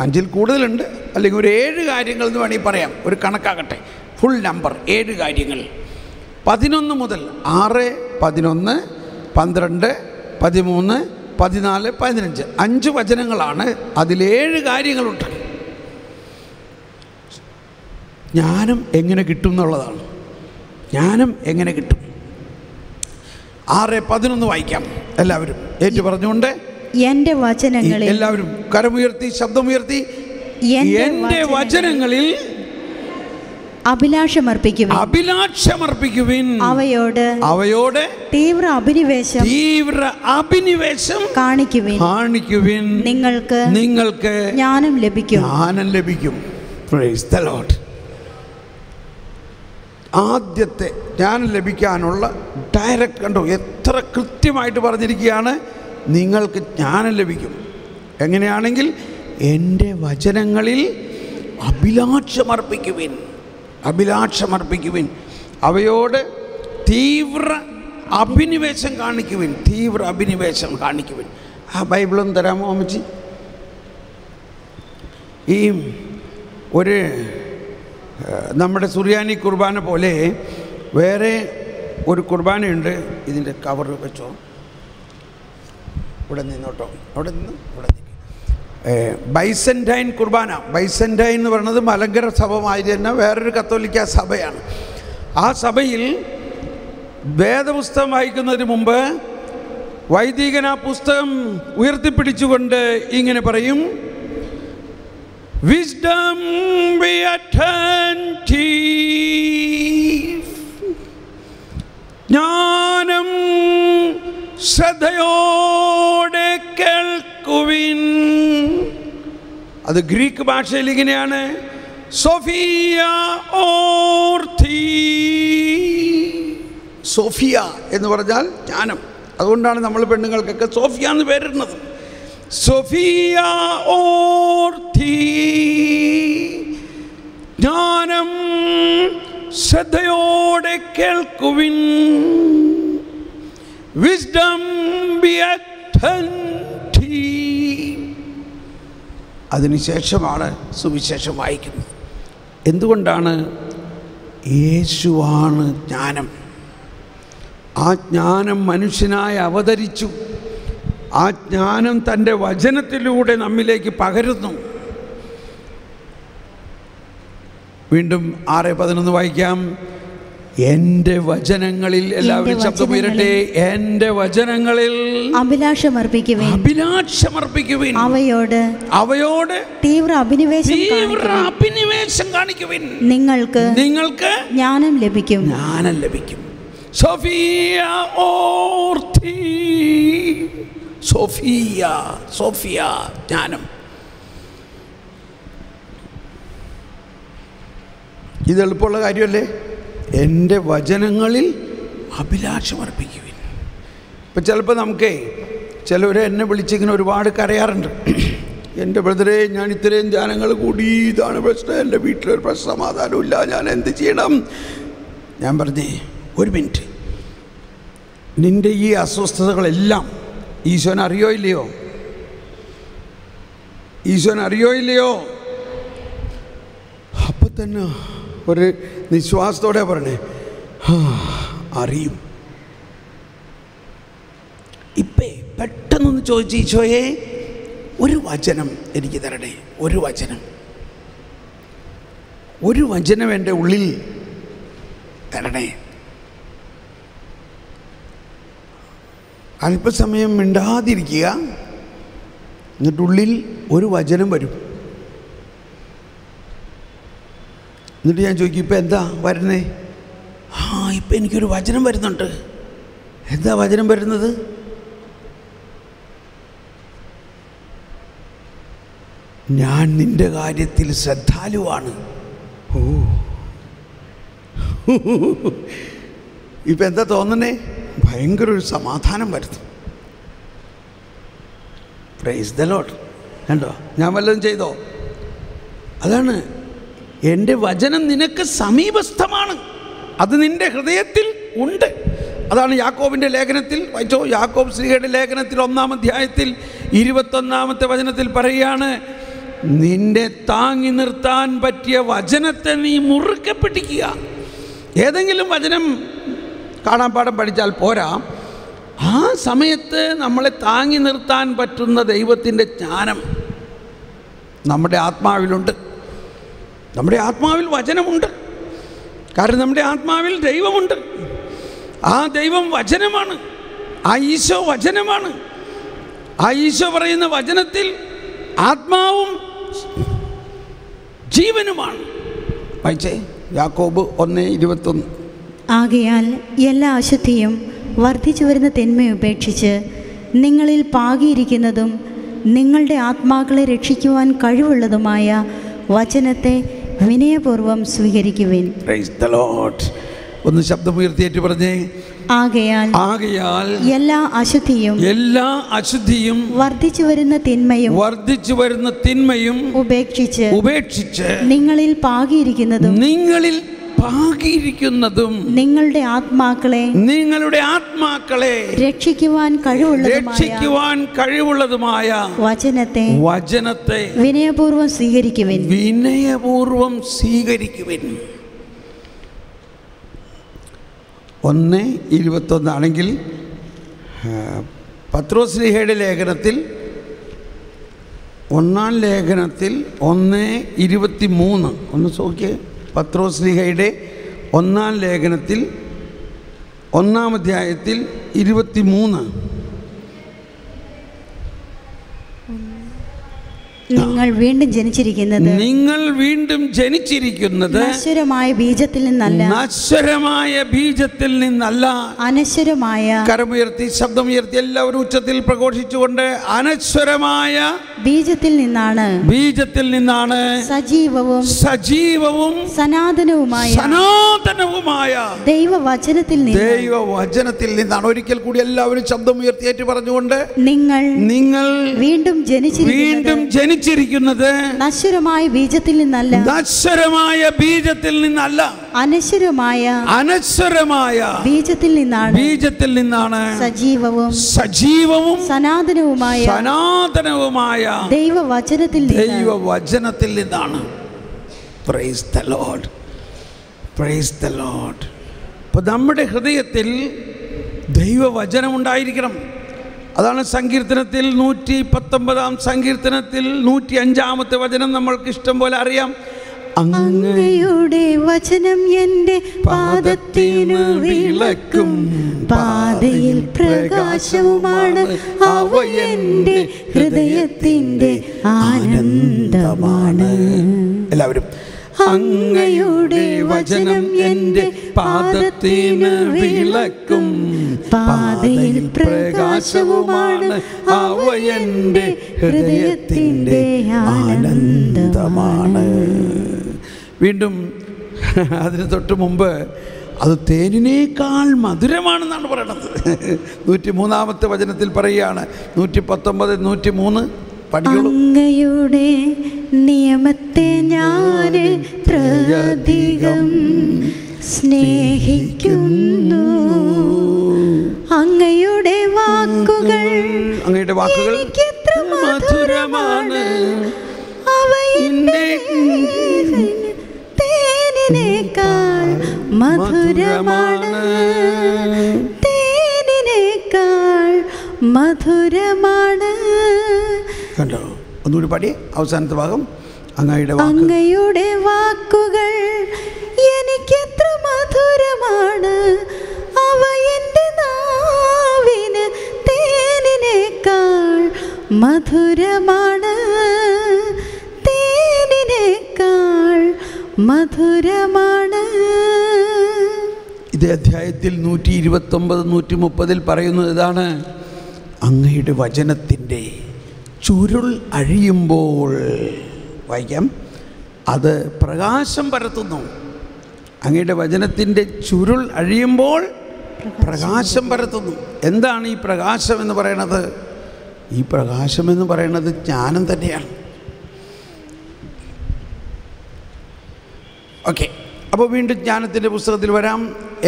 Speaker 1: 5-ൽ കൂടുതലുണ്ട്, അല്ലെങ്കിൽ ഒരു 7 കാര്യങ്ങൾ എന്ന് വേണമെങ്കിൽ പറയാം. ഒരു കണക്കാകട്ടെ, ഫുൾ നമ്പർ 7 കാര്യങ്ങൾ. 11 മുതൽ 6, 11, 12, 13, 14, 15 5 വചനങ്ങളാണ്. അതിൽ 7 കാര്യങ്ങളുണ്ട്. ജ്ഞാനം എങ്ങനെ കിട്ടും എന്നുള്ളതാണ്. ജ്ഞാനം എങ്ങനെ കിട്ടും? 6, 11 വായിക്കാം. എല്ലാവരും ഏറ്റു പറഞ്ഞുകൊണ്ട്, എൻ്റെ വചനങ്ങളിൽ, എല്ലാവരും കരമുയർത്തി ശബ്ദമുയർത്തി, എൻ്റെ വചനങ്ങളിൽ അഭിലാഷമർപ്പിക്കുവിൻ. അവയോട് തീവ്ര അഭിനിവേശം കാണിക്കുവിൻ. നിങ്ങൾക്ക് ജ്ഞാനം ലഭിക്കും. Praise the Lord. ആദ്യത്തെ ജ്ഞാനം ലഭിക്കാനുള്ള ഡയറക്റ്റ്, കണ്ടോ എത്ര കൃത്യമായിട്ട് പറഞ്ഞിരിക്കുകയാണ്. നിങ്ങൾക്ക് ജ്ഞാനം ലഭിക്കും. എങ്ങനെയാണെങ്കിൽ എൻ്റെ വചനങ്ങളിൽ അഭിലാഷമർപ്പിക്കുവിൻ. അവയോട് തീവ്ര അഭിനിവേശം കാണിക്കുവിൻ. ആ ബൈബിളൊന്ന് തരാമോ അമ്മച്ചി? ഈ ഒരു നമ്മുടെ സുറിയാനി കുർബാന പോലെ വേറെ ഒരു കുർബാനയുണ്ട്. ഇതിൻ്റെ കവർ വെച്ചോ, ഇവിടെ നിന്നോട്ടോ, അവിടെ നിന്ന് ബൈസൻറ്റൈൻ കുർബാന. ബൈസൻറ്റൈൻ എന്ന് പറയുന്നത് മലങ്കര സഭ മാതിരി തന്നെ വേറൊരു കത്തോലിക്ക സഭയാണ്. ആ സഭയിൽ വേദപുസ്തകം വായിക്കുന്നതിന് മുമ്പ് വൈദികൻ ആ പുസ്തകം ഉയർത്തിപ്പിടിച്ചുകൊണ്ട് ഇങ്ങനെ പറയും, Wisdom be attentive. ജ്ഞാനം ശ്രദ്ധയോടെ കേൾക്കുവിൻ. അത് ഗ്രീക്ക് ഭാഷയിൽ ഇങ്ങനെയാണ്, സോഫിയ ഓർത്തി. സോഫിയ എന്ന് പറഞ്ഞാൽ ജ്ഞാനം. അതുകൊണ്ടാണ് നമ്മൾ പെണ്ണുങ്ങൾക്കൊക്കെ സോഫിയ എന്ന് പേരിടുന്നത്. സോഫിയ ഓർത്തി, ജ്ഞാനം ശ്രദ്ധയോടെ കേൾക്കുവിൻ. Wisdom be attentive. അതിനുശേഷമാണ് സുവിശേഷം വായിക്കുന്നത്. എന്തുകൊണ്ടാണ്? യേശുവാണ് ജ്ഞാനം. ആ ജ്ഞാനം മനുഷ്യനായി അവതരിച്ചു. ആ ജ്ഞാനം തൻ്റെ വചനത്തിലൂടെ നമ്മിലേക്ക് പകരുന്നു. വീണ്ടും 6:11 വായിക്കാം. എൻ്റെ വചനങ്ങളിൽ, എല്ലാവരും ശബ്ദം ഉയരട്ടെ, എൻ്റെ വചനങ്ങളിൽ അഭിലാഷമർപ്പിക്കുവിൻ. അവയോട് തീവ്ര അഭിനിവേശം കാണിക്കുവിൻ. നിങ്ങൾക്ക് ജ്ഞാനം ലഭിക്കും. സോഫിയ ഓർത്തി. സോഫിയ ജ്ഞാനം. ഇത് എളുപ്പമുള്ള കാര്യമല്ലേ? എൻ്റെ വചനങ്ങളിൽ അഭിലാഷമർപ്പിക്കുവിൻ. ഇപ്പം ചിലപ്പോൾ ചിലവർ എന്നെ വിളിച്ചിങ്ങനെ ഒരുപാട് കരയാറുണ്ട്. എൻ്റെ ബ്രദറെ, ഞാൻ ഇത്രയും ധ്യാനങ്ങൾ കൂടി, ഇതാണ് പ്രശ്നം, എൻ്റെ വീട്ടിലൊരു പ്രശ്ന സമാധാനമില്ല, ഞാൻ എന്ത് ചെയ്യണം? ഞാൻ പറഞ്ഞേ, ഒരു മിനിറ്റ്, നിൻ്റെ ഈ അസ്വസ്ഥതകളെല്ലാം ഈശോനെ അറിയോ ഇല്ലയോ? അപ്പം തന്നെ ഒരു നിശ്വാസത്തോടെ പറഞ്ഞേ, അറിയും. ഇപ്പേ പെട്ടെന്നൊന്ന് ചോദിച്ചു, ഈശോയെ ഒരു വചനം എനിക്ക് തരണേ, ഒരു വചനം, ഒരു വചനം എൻ്റെ ഉള്ളിൽ തരണേ. അല്പസമയം മിണ്ടാതിരിക്കുക, എന്നിട്ടുള്ളിൽ ഒരു വചനം വരും. എന്നിട്ട് ഞാൻ ചോദിക്കും, ഇപ്പം എന്താ വരുന്നേ? ഇപ്പം എനിക്കൊരു വചനം വരുന്നുണ്ട്. എന്താ വചനം വരുന്നത്? ഞാൻ നിൻ്റെ കാര്യത്തിൽ ശ്രദ്ധാലുവാണ്. ഇപ്പം എന്താ തോന്നണേ? ഭയങ്കര ഒരു സമാധാനം വരുന്നു. Praise the Lord. കണ്ടോ, ഞാൻ വല്ലതും ചെയ്തോ? അതാണ്, എൻ്റെ വചനം നിനക്ക് സമീപസ്ഥമാണ്, അത് നിൻ്റെ ഹൃദയത്തിൽ ഉണ്ട്. അതാണ് യാക്കോബിൻ്റെ ലേഖനത്തിൽ വായിച്ചോ, യാക്കോബ് ശ്രീഹയുടെ ലേഖനത്തിൽ 1-ാം അധ്യായത്തിൽ 21-ാമത്തെ വചനത്തിൽ പറയുകയാണ്, നിന്നെ താങ്ങി നിർത്താൻ പറ്റിയ വചനത്തെ നീ മുറുക്കെ പിടിക്കുക. ഏതെങ്കിലും വചനം കാണാപ്പാഠം പഠിച്ചാൽ പോരാ, ആ സമയത്ത് നമ്മളെ താങ്ങി നിർത്താൻ പറ്റുന്ന ദൈവത്തിൻ്റെ ജ്ഞാനം നമ്മുടെ ആത്മാവിലുണ്ട്. നമ്മുടെ ആത്മാവിൽ വചനമുണ്ട്, കാരണം നമ്മുടെ ആത്മാവിൽ ദൈവമുണ്ട്. ആ ദൈവം വചനമാണ്, ആ ഈശോ വചനമാണ്. ആ ഈശോ പറയുന്ന വചനത്തിൽ ആത്മാവും ജീവനുമാണ്. വായിച്ചേ, യാക്കോബ് 1:21.
Speaker 2: ആകയാൽ എല്ലാ അശുദ്ധിയും വർദ്ധിച്ചു വരുന്ന തിന്മയെ ഉപേക്ഷിച്ച് നിങ്ങളിൽ പാകിയിരിക്കുന്നതും നിങ്ങളുടെ ആത്മാക്കളെ രക്ഷിക്കുവാൻ കഴിവുള്ളതുമായ വചനത്തെ വിനയപൂർവ്വം സ്വീകരിക്കുവിൻ.
Speaker 1: Praise the Lord. ഒന്ന് ശബ്ദമുയർത്തിയേറ്റ് പറഞ്ഞേ, ആകയാൽ എല്ലാ അശുദ്ധിയും വർദ്ധിച്ചു വരുന്ന തിന്മയും ഉപേക്ഷിച്ച് നിങ്ങളിൽ പാകിയിരിക്കുന്നതും നിങ്ങളുടെ ആത്മാക്കളെ രക്ഷിക്കുവാൻ കഴിവുള്ളതുമായ വചനത്തെ വിനയപൂർവ്വം സ്വീകരിക്കുവിൻ. 1:21 ആണെങ്കിൽ പത്രോസ് ശ്ലീഹയുടെ ലേഖനത്തിൽ 1-ാം ലേഖനത്തിൽ 1:23 ഒന്ന് നോക്കിയേ. പത്രോസ് ശ്ലീഹയുടെ 1-ാം ലേഖനത്തിൽ 1-ാം അധ്യായത്തിൽ 23.
Speaker 2: നിങ്ങൾ വീണ്ടും ജനിച്ചിരിക്കുന്നത്
Speaker 1: നശ്വരമായ ബീജത്തിൽ നിന്നല്ല,
Speaker 2: അനശ്വരമായ,
Speaker 1: കരമുയർത്തി ശബ്ദമുയർത്തി എല്ലാവരും ഉച്ചത്തിൽ പ്രഘോഷിച്ചുകൊണ്ട്, അനശ്വരമായ ബീജത്തിൽ നിന്നാണ് സജീവവും സനാതനവുമായ ദൈവവചനത്തിൽ നിന്നാണ്. ഒരിക്കൽ കൂടി എല്ലാവരും ശബ്ദമുയർത്തിയേറ്റ് പറഞ്ഞുകൊണ്ട്, നിങ്ങൾ വീണ്ടും ജനിച്ചിരിക്കുന്നത് നശ്വരമായ ബീജത്തിൽ നിന്നല്ല, അനശ്വരമായ ബീജത്തിൽ നിന്നാണ് സജീവവും സനാതനവുമായ ദൈവവചനത്തിൽ നിന്നാണ്. Praise the Lord, praise the Lord. അപ്പോൾ നമ്മുടെ ഹൃദയത്തിൽ ദൈവവചനം ഉണ്ടായിരിക്കണം. അതാണ് സങ്കീർത്തനത്തിൽ 119-ാം സങ്കീർത്തനത്തിൽ 105-ാമത്തെ വചനം നമ്മൾക്ക് ഇഷ്ടം പോലെ അറിയാം.
Speaker 2: അങ്ങയുടെ വചനം എൻ്റെ പാദത്തിനു വിളക്കും, പാതയിൽ പ്രകാശവുമാണ്, അവ എൻ്റെ ഹൃദയത്തിൻ്റെ ആനന്ദമാണ്.
Speaker 1: എല്ലാവരും, അങ്ങയുടെ വചനം എൻ്റെ പാദത്തിനു വിളക്കും, പാതയിൽ പ്രകാശവുമാണ്, അവ എൻ്റെ ഹൃദയത്തിൻ്റെ ആനന്ദമാണ്. വീണ്ടും അതിന് തൊട്ട് മുമ്പ് അത് തേനിനേക്കാൾ മധുരമാണെന്നാണ് പറയണത്. 103-ാമത്തെ വചനത്തിൽ പറയുകയാണ്. 119, 103 പഠിക്കുള്ളൂ.
Speaker 2: അങ്ങയുടെ നിയമത്തെ ഞാൻ അധികം സ്നേഹിക്കുന്നു, അങ്ങയുടെ വാക്കുകൾ എനിക്കെത്ര മധുരമാണ്, അവ എൻ്റെ തേനിനേക്കാൾ മധുരമാണ്, തേനിനേക്കാൾ മധുരമാണ്.
Speaker 1: കണ്ടോ? ഒന്നുകൂടി പാടി അവസാനത്തെ ഭാഗം. അങ്ങയുടെ
Speaker 2: വാക്കുകൾ എനിക്കെത്ര മധുരമാണ്, അവ എൻ്റെ നാവിന് തേനിനേക്കാൾ മധുരമാണ്, തേനിനേക്കാൾ മധുരമാണ്.
Speaker 1: ഇതേ അധ്യായത്തിൽ 129, 130 പറയുന്നത് ഇതാണ്: അങ്ങയുടെ വചനത്തിൻ്റെ ചുരുൾ അഴിയുമ്പോൾ, വായിക്കാം, അത് പ്രകാശം പരത്തുന്നു. അങ്ങയുടെ വചനത്തിൻ്റെ ചുരുൾ അഴിയുമ്പോൾ പ്രകാശം പരത്തുന്നു. എന്താണ് ഈ പ്രകാശം എന്ന് പറയുന്നത്? ഈ പ്രകാശം എന്ന് പറയുന്നത് ജ്ഞാനം തന്നെയാണ്. ഓക്കെ, അപ്പോൾ വീണ്ടും ജ്ഞാനത്തിൻ്റെ പുസ്തകത്തിൽ വരാം.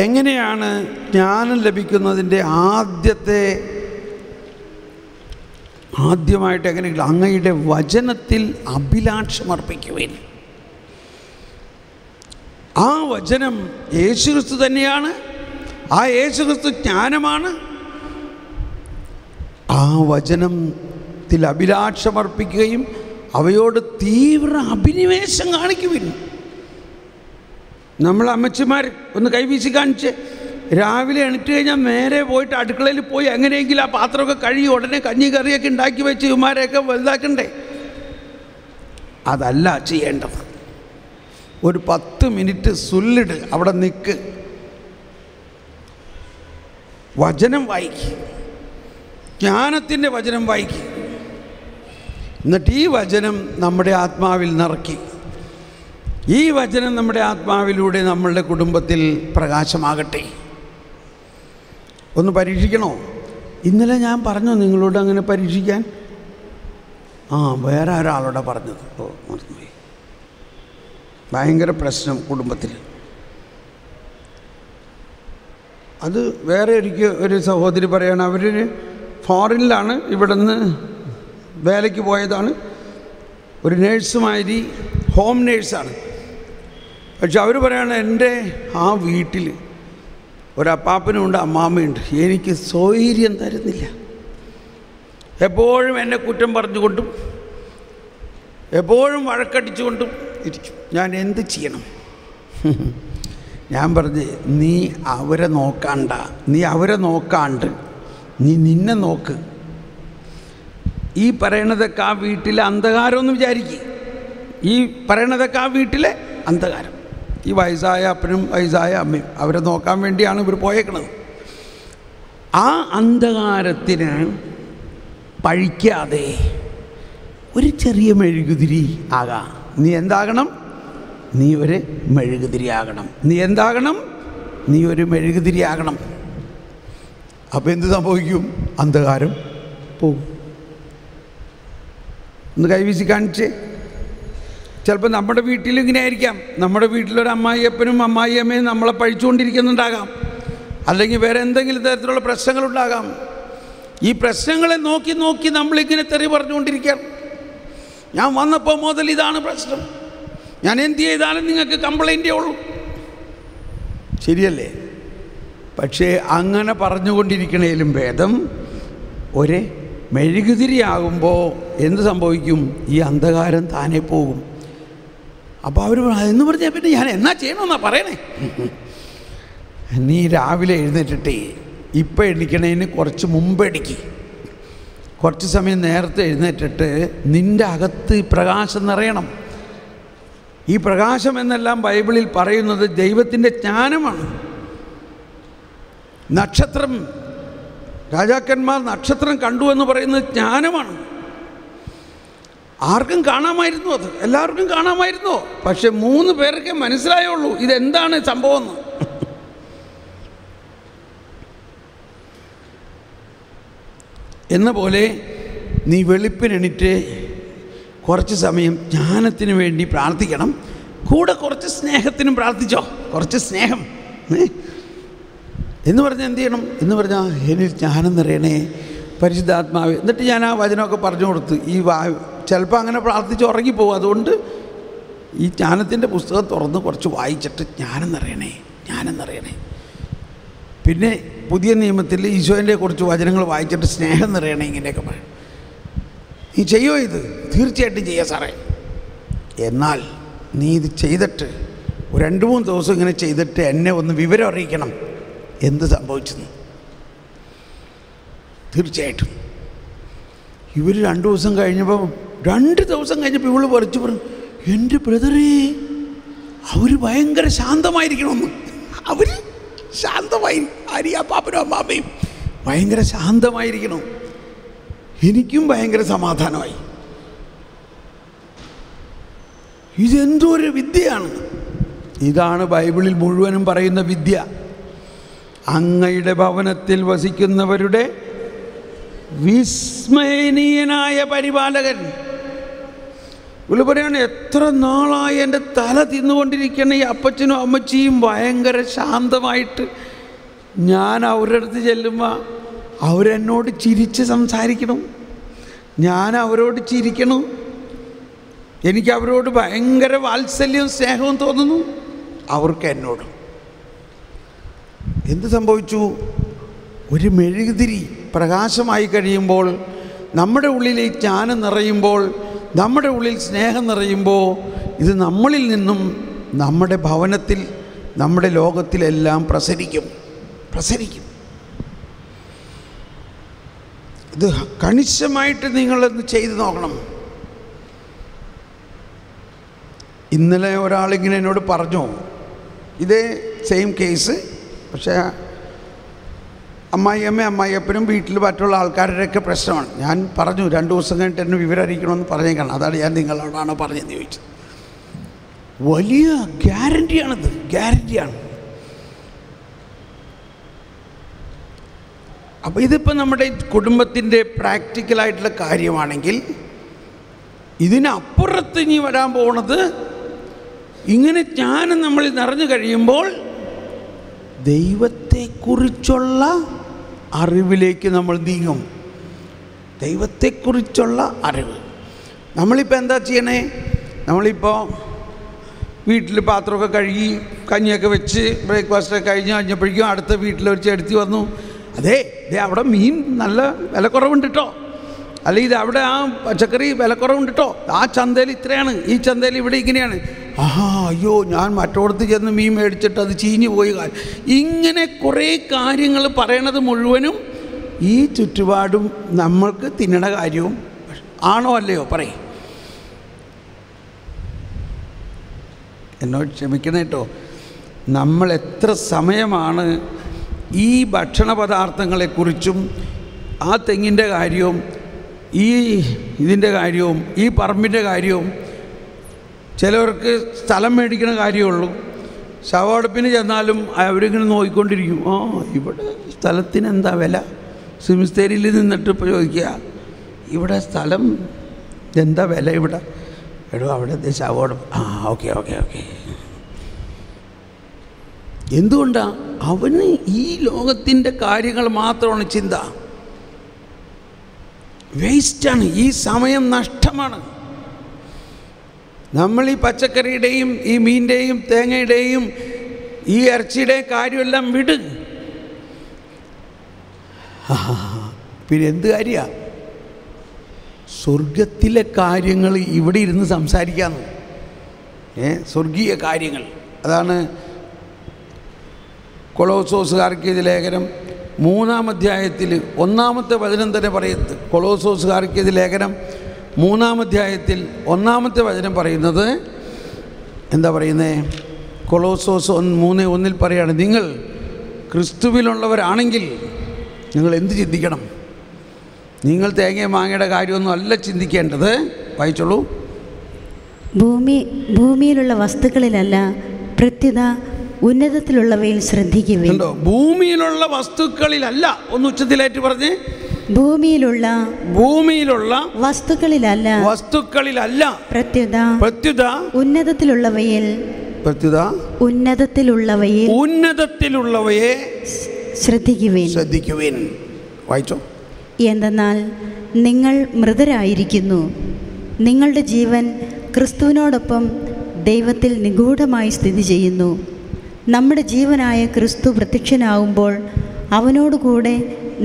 Speaker 1: എങ്ങനെയാണ് ജ്ഞാനം ലഭിക്കുന്നതിൻ്റെ ആദ്യമായിട്ട് എങ്ങനെയുള്ള അങ്ങയുടെ വചനത്തിൽ അഭിലാഷമർപ്പിക്കുവാൻ. ആ വചനം യേശുക്രിസ്തു തന്നെയാണ്. ആ യേശുക്രിസ്തു ജ്ഞാനമാണ്. ആ വചനത്തിൽ അഭിലാഷമർപ്പിക്കുകയും അവയോട് തീവ്ര അഭിനിവേശം കാണിക്കുവിൻ. നമ്മൾ അമ്മച്ചിമാർ ഒന്ന് കൈവീശി കാണിച്ച് രാവിലെ എണീറ്റ് കഴിഞ്ഞാൽ നേരെ പോയിട്ട് അടുക്കളയിൽ പോയി എങ്ങനെയെങ്കിലും ആ പാത്രമൊക്കെ കഴുകി ഉടനെ കഞ്ഞി കറിയൊക്കെ ഉണ്ടാക്കി വെച്ച് ഇവന്മാരെയൊക്കെ വലുതാക്കണ്ടേ? അതല്ല ചെയ്യേണ്ടത്. ഒരു 10 മിനിറ്റ് സുല്ലിട്, അവിടെ നിൽക്ക്, വചനം വായിക്കുക, ജ്ഞാനത്തിൻ്റെ വചനം വായിക്കുക. എന്നിട്ട് ഈ വചനം നമ്മുടെ ആത്മാവിൽ നിറക്കി. ഈ വചനം നമ്മുടെ ആത്മാവിലൂടെ നമ്മളുടെ കുടുംബത്തിൽ പ്രകാശമാകട്ടെ. ഒന്ന് പരീക്ഷിക്കണോ? ഇന്നലെ ഞാൻ പറഞ്ഞു നിങ്ങളോട് അങ്ങനെ പരീക്ഷിക്കാൻ. വേറെ ഒരാളോടെ പറഞ്ഞത്, മറന്നുപോയി. ഭയങ്കര പ്രശ്നം കുടുംബത്തിൽ. അത് വേറെ ഒരു സഹോദരി പറയാണ്, അവർ ഫോറിനിലാണ്, ഇവിടെ നിന്ന് വേലയ്ക്ക് പോയതാണ്, ഒരു നേഴ്സുമാതിരി ഹോം നേഴ്സാണ്. പക്ഷെ അവർ പറയാണ്, എൻ്റെ ആ വീട്ടിൽ ഒരപ്പാപ്പനുമുണ്ട്, അമ്മാമ്മയുണ്ട്, എനിക്ക് സ്വൈര്യം തരുന്നില്ല. എപ്പോഴും എന്നെ കുറ്റം പറഞ്ഞുകൊണ്ടും എപ്പോഴും വഴക്കടിച്ചുകൊണ്ടും ഇരിക്കും. ഞാൻ എന്ത് ചെയ്യണം? ഞാൻ പറഞ്ഞ്, നീ അവരെ നോക്കാണ്ട് നീ നിന്നെ നോക്ക്. ഈ പറയണതൊക്കെ ആ വീട്ടിലെ അന്ധകാരമെന്ന് വിചാരിക്കുക. ഈ പറയണതൊക്കെ ആ വീട്ടിലെ അന്ധകാരം. ഈ വയസ്സായ അപ്പനും വയസ്സായ അമ്മയും അവരെ നോക്കാൻ വേണ്ടിയാണ് ഇവർ പോയേക്കണത്. ആ അന്ധകാരത്തിന് പഴിക്കാതെ ഒരു ചെറിയ മെഴുകുതിരി ആകാം. നീ എന്താകണം? നീ ഒരു മെഴുകുതിരി ആകണം. നീ എന്താകണം? നീ ഒരു മെഴുകുതിരി ആകണം. അപ്പോൾ എന്ത് സംഭവിക്കും? അന്ധകാരം പോകും. ഒന്ന് കൈവീശി കാണിച്ചേ. ചിലപ്പോൾ നമ്മുടെ വീട്ടിലും ഇങ്ങനെ ആയിരിക്കാം. നമ്മുടെ വീട്ടിലൊരു അമ്മായിയപ്പനും അമ്മായിയമ്മയും നമ്മളെ പഴിച്ചുകൊണ്ടിരിക്കുന്നുണ്ടാകാം. അല്ലെങ്കിൽ വേറെ എന്തെങ്കിലും തരത്തിലുള്ള പ്രശ്നങ്ങളുണ്ടാകാം. ഈ പ്രശ്നങ്ങളെ നോക്കി നോക്കി നമ്മളിങ്ങനെ തെറി പറഞ്ഞുകൊണ്ടിരിക്കാം. ഞാൻ വന്നപ്പോൾ മുതൽ ഇതാണ് പ്രശ്നം, ഞാൻ എന്ത് ചെയ്താലും നിങ്ങൾക്ക് കംപ്ലൈൻറ്റേ ഉള്ളൂ. ശരിയല്ലേ? പക്ഷേ അങ്ങനെ പറഞ്ഞുകൊണ്ടിരിക്കണേലും ഭേദം ഒരു മെഴുകുതിരിയാകുമ്പോൾ എന്ത് സംഭവിക്കും? ഈ അന്ധകാരം താനേ പോകും. അപ്പോൾ അവർ എന്ന് പറഞ്ഞാൽ പിന്നെ ഞാൻ എന്നാ ചെയ്യണമെന്നാ പറയണേ? നീ രാവിലെ എഴുന്നേറ്റിട്ടേ ഇപ്പം എണ്ണിക്കണേന് കുറച്ച് മുമ്പ് എണിക്ക്. കുറച്ച് സമയം നേരത്തെ എഴുന്നേറ്റിട്ട് നിൻ്റെ അകത്ത് ഈ പ്രകാശം നിറയണം. ഈ പ്രകാശം എന്നെല്ലാം ബൈബിളിൽ പറയുന്നത് ദൈവത്തിൻ്റെ ജ്ഞാനമാണ്. നക്ഷത്രം, രാജാക്കന്മാർ നക്ഷത്രം കണ്ടു എന്ന് പറയുന്നത് ജ്ഞാനമാണ്. ആർക്കും കാണാമായിരുന്നു, അത് എല്ലാവർക്കും കാണാമായിരുന്നു. പക്ഷെ 3 പേർക്കേ മനസ്സിലായുള്ളൂ ഇതെന്താണ് സംഭവം എന്ന്. എന്ന പോലെ നീ വെളുപ്പിനെണീറ്റ് കുറച്ച് സമയം ജ്ഞാനത്തിന് വേണ്ടി പ്രാർത്ഥിക്കണം. കൂടെ കുറച്ച് സ്നേഹത്തിനും പ്രാർത്ഥിച്ചോ. കുറച്ച് സ്നേഹം എന്ന് പറഞ്ഞാൽ എന്ത് ചെയ്യണം എന്ന് പറഞ്ഞാൽ, എന്നിൽ ജ്ഞാനം നിറയണേ പരിശുദ്ധാത്മാവ്. എന്നിട്ട് ഞാൻ ആ വചനമൊക്കെ പറഞ്ഞു കൊടുത്ത് ചിലപ്പോൾ അങ്ങനെ പ്രാർത്ഥിച്ച് ഉറങ്ങിപ്പോകും. അതുകൊണ്ട് ഈ ജ്ഞാനത്തിൻ്റെ പുസ്തകം തുറന്ന് കുറച്ച് വായിച്ചിട്ട് ജ്ഞാനം നിറയണേ, ജ്ഞാനം നിറയണേ. പിന്നെ പുതിയ നിയമത്തിൽ ഈശോൻ്റെ കുറച്ച് വചനങ്ങൾ വായിച്ചിട്ട് സ്നേഹം നിറയണേ, ഇങ്ങനെയൊക്കെ പറയും. നീ ചെയ്യുമോ ഇത്? തീർച്ചയായിട്ടും ചെയ്യാം സാറേ. എന്നാൽ നീ ഇത് ചെയ്തിട്ട് 2-3 ദിവസം ഇങ്ങനെ ചെയ്തിട്ട് എന്നെ ഒന്ന് വിവരം അറിയിക്കണം എന്ത് സംഭവിച്ചെന്ന്. തീർച്ചയായിട്ടും. ഇവർ 2 ദിവസം കഴിഞ്ഞപ്പോൾ 2 ദിവസം കഴിഞ്ഞപ്പോൾ ഇവള് പറിച്ചു പറഞ്ഞു, എൻ്റെ ബ്രദറേ, അവർ ഭയങ്കര ശാന്തമായിരിക്കണമെന്ന്. അവർ ശാന്തമായി, ആര്യ പാപ്പനും അമ്മാമ്മയും ഭയങ്കര ശാന്തമായിരിക്കണം. എനിക്കും ഭയങ്കര സമാധാനമായി. ഇതെന്തോ ഒരു വിദ്യയാണ്. ഇതാണ് ബൈബിളിൽ മുഴുവനും പറയുന്ന വിദ്യ. അങ്ങയുടെ ഭവനത്തിൽ വസിക്കുന്നവരുടെ വിസ്മയനീയനായ പരിപാലകൻ. ഇവിടെ പറയാണ്, എത്ര നാളായി എൻ്റെ തല തിന്നുകൊണ്ടിരിക്കുന്ന ഈ അപ്പച്ചനും അമ്മച്ചിയും ഭയങ്കര ശാന്തമായിട്ട് ഞാൻ അവരുടെ അടുത്ത് ചെല്ലുമ്പോൾ അവരെന്നോട് ചിരിച്ച് സംസാരിക്കണം, ഞാൻ അവരോട് ചിരിക്കണം, എനിക്ക് അവരോട് ഭയങ്കര വാത്സല്യവും സ്നേഹവും തോന്നുന്നു, അവർക്ക് എന്നോട്. എന്ത് സംഭവിച്ചു? ഒരു മെഴുകുതിരി പ്രകാശമായി കഴിയുമ്പോൾ, നമ്മുടെ ഉള്ളിൽ ഈ ജ്ഞാനം നിറയുമ്പോൾ, നമ്മുടെ ഉള്ളിൽ സ്നേഹം നിറയുമ്പോൾ, ഇത് നമ്മളിൽ നിന്നും നമ്മുടെ ഭവനത്തിൽ, നമ്മുടെ ലോകത്തിലെല്ലാം പ്രസരിക്കും. ഇത് കണിശമായിട്ട് നിങ്ങളൊന്ന് ചെയ്തു നോക്കണം. ഇന്നലെ ഒരാളിങ്ങനെ എന്നോട് പറഞ്ഞു, ഇതേ സെയിം കേസ്, പക്ഷേ അമ്മായിയപ്പനും വീട്ടിൽ മറ്റുള്ള ആൾക്കാരുടെയൊക്കെ പ്രശ്നമാണ്. ഞാൻ പറഞ്ഞു 2 ദിവസം കഴിഞ്ഞിട്ട് എന്നെ വിവരം അറിയിക്കണമെന്ന് പറഞ്ഞേക്കണം. അതാണ് ഞാൻ നിങ്ങളോടാണോ പറഞ്ഞതെന്ന് ചോദിച്ചത്. വലിയ ഗ്യാരണ്ടിയാണത്, ഗ്യാരണ്ടിയാണ്. അപ്പോൾ ഇതിപ്പോൾ നമ്മുടെ കുടുംബത്തിൻ്റെ പ്രാക്ടിക്കലായിട്ടുള്ള കാര്യമാണെങ്കിൽ, ഇതിനപ്പുറത്ത് ഇനി വരാൻ പോകുന്നത്, ഇങ്ങനെ ജ്ഞാനം നമ്മളിൽ നിറഞ്ഞു കഴിയുമ്പോൾ ദൈവത്തെക്കുറിച്ചുള്ള അറിവിലേക്ക് നമ്മൾ നീങ്ങും. ദൈവത്തെക്കുറിച്ചുള്ള അറിവ്. നമ്മളിപ്പോൾ എന്താ ചെയ്യണേ? നമ്മളിപ്പോൾ വീട്ടിൽ പാത്രമൊക്കെ കഴുകി കഞ്ഞിയൊക്കെ വെച്ച് ബ്രേക്ക്ഫാസ്റ്റൊക്കെ കഴിഞ്ഞപ്പോഴേക്കും അടുത്ത വീട്ടിലൊരു ചെടുത്തി വന്നു, അതേ അവിടെ മീൻ നല്ല വിലക്കുറവുണ്ട് കേട്ടോ, അല്ലെങ്കിൽ ഇത് അവിടെ ആ പച്ചക്കറി വിലക്കുറവുണ്ട് കേട്ടോ, ആ ചന്തയിൽ ഇത്രയാണ്, ഈ ചന്തയിൽ ഇവിടെ ഇങ്ങനെയാണ്. അയ്യോ, ഞാൻ മറ്റോടത്ത് ചെന്ന് മീൻ മേടിച്ചിട്ട് അത് ചീഞ്ഞു പോയി. ഇങ്ങനെ കുറേ കാര്യങ്ങൾ പറയണത് മുഴുവനും ഈ ചുറ്റുപാടും നമ്മൾക്ക് തിന്നണ കാര്യവും ആണോ അല്ലയോ? പറയും. എന്നോട് ക്ഷമിക്കണം കേട്ടോ. നമ്മൾ എത്ര സമയമാണ് ഈ ഭക്ഷണ പദാർത്ഥങ്ങളെക്കുറിച്ചും ആ തെങ്ങിൻ്റെ കാര്യവും ഈ ഇതിൻ്റെ കാര്യവും ഈ പറമ്പിൻ്റെ കാര്യവും, ചിലവർക്ക് സ്ഥലം മേടിക്കുന്ന കാര്യമുള്ളൂ. ശവമടപ്പിന് ചെന്നാലും അവരിങ്ങനെ നോക്കിക്കൊണ്ടിരിക്കും, ഇവിടെ സ്ഥലത്തിന് എന്താ വില? സിമിസ്തേരിയിൽ നിന്നിട്ട് ഇപ്പോൾ ചോദിക്കുക, ഇവിടെ സ്ഥലം എന്താ വില ഇവിടെ? എടോ അവിടെ ശവമടപ്പ്. ഓക്കെ. എന്തുകൊണ്ടാണ്? അവന് ഈ ലോകത്തിൻ്റെ കാര്യങ്ങൾ മാത്രമാണ് ചിന്ത. വേസ്റ്റാണ്, ഈ സമയം നഷ്ടമാണ്. നമ്മൾ ഈ പച്ചക്കറിയുടെയും ഈ മീനിൻ്റെയും തേങ്ങയുടെയും ഈ ഇറച്ചിയുടെയും കാര്യമെല്ലാം വിട്. പിന്നെ എന്ത് കാര്യമാണ്? സ്വർഗത്തിലെ കാര്യങ്ങൾ ഇവിടെ ഇരുന്ന് സംസാരിക്കാമെന്ന്. സ്വർഗീയ കാര്യങ്ങൾ. അതാണ് കൊളോസോസുകാർക്ക് ഇത് ലേഖനം 3-ാം അധ്യായത്തിൽ 1-ാമത്തെ വചനം തന്നെ പറയുന്നത്. കൊളോസോസുകാർക്ക് ഇത് ലേഖനം 3-ാം അധ്യായത്തിൽ 1-ാമത്തെ വചനം പറയുന്നത് എന്താ പറയുന്നത്? കൊളോസോസ് 3:1 പറയുകയാണ്, നിങ്ങൾ ക്രിസ്തുവിലുള്ളവരാണെങ്കിൽ നിങ്ങൾ എന്ത് ചിന്തിക്കണം? നിങ്ങൾ തേങ്ങ മാങ്ങയുടെ കാര്യമൊന്നും അല്ല ചിന്തിക്കേണ്ടത്. വായിച്ചോളൂ.
Speaker 2: ഭൂമിയിലുള്ള വസ്തുക്കളിലല്ല, പ്രത്യുത ഉന്നതത്തിലുള്ളവയിൽ ശ്രദ്ധിക്കുവിൻ.
Speaker 1: ഭൂമിയിലുള്ള വസ്തുക്കളിലല്ല. ഒന്ന് ഉച്ചത്തിലേറ്റ് പറഞ്ഞേ. ഭൂമിയിലുള്ള വസ്തുക്കളിലല്ല, പ്രത്യുത ഉന്നതത്തിലുള്ളവയെ ശ്രദ്ധിക്കുവിൻ. വായിച്ചോ.
Speaker 2: എന്തെന്നാൽ നിങ്ങൾ മൃതരായിരിക്കുന്നു, നിങ്ങളുടെ ജീവൻ ക്രിസ്തുവിനോടൊപ്പം ദൈവത്തിൽ നിഗൂഢമായി സ്ഥിതി ചെയ്യുന്നു. നമ്മുടെ ജീവനായ ക്രിസ്തു പ്രത്യക്ഷനാകുമ്പോൾ അവനോടുകൂടെ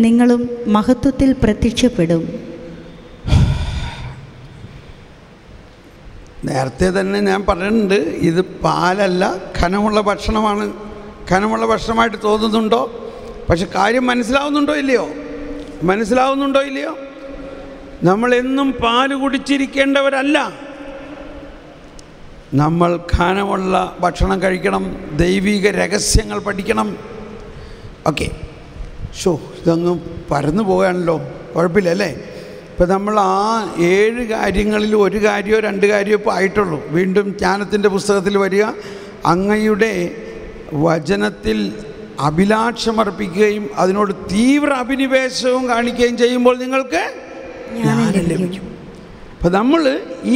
Speaker 2: നിങ്ങളും മഹത്വത്തിൽ പ്രത്യക്ഷപ്പെടും.
Speaker 1: നേരത്തെ തന്നെ ഞാൻ പറഞ്ഞിട്ടുണ്ട്, ഇത് പാലല്ല, ഘനമുള്ള ഭക്ഷണമാണ്. ഘനമുള്ള ഭക്ഷണമായിട്ട് തോന്നുന്നുണ്ടോ? പക്ഷെ കാര്യം മനസ്സിലാവുന്നുണ്ടോ ഇല്ലയോ? നമ്മളെന്നും പാല് കുടിച്ചിരിക്കേണ്ടവരല്ല. നമ്മൾ ഘനമുള്ള ഭക്ഷണം കഴിക്കണം, ദൈവിക രഹസ്യങ്ങൾ പഠിക്കണം. ഓക്കെ, ഇതങ്ങ് പരന്നു പോവുകയാണല്ലോ. കുഴപ്പമില്ലല്ലേ? ഇപ്പം നമ്മൾ ആ 7 കാര്യങ്ങളിൽ 1 കാര്യമോ 2 കാര്യമോ ഇപ്പോൾ ആയിട്ടുള്ളൂ. വീണ്ടും ജ്ഞാനത്തിൻ്റെ പുസ്തകത്തിൽ വരിക, അങ്ങയുടെ വചനത്തിൽ അഭിലാഷമർപ്പിക്കുകയും അതിനോട് തീവ്ര അഭിനിവേശവും കാണിക്കുകയും ചെയ്യുമ്പോൾ നിങ്ങൾക്ക് ജ്ഞാനം ലഭിക്കും. അപ്പം നമ്മൾ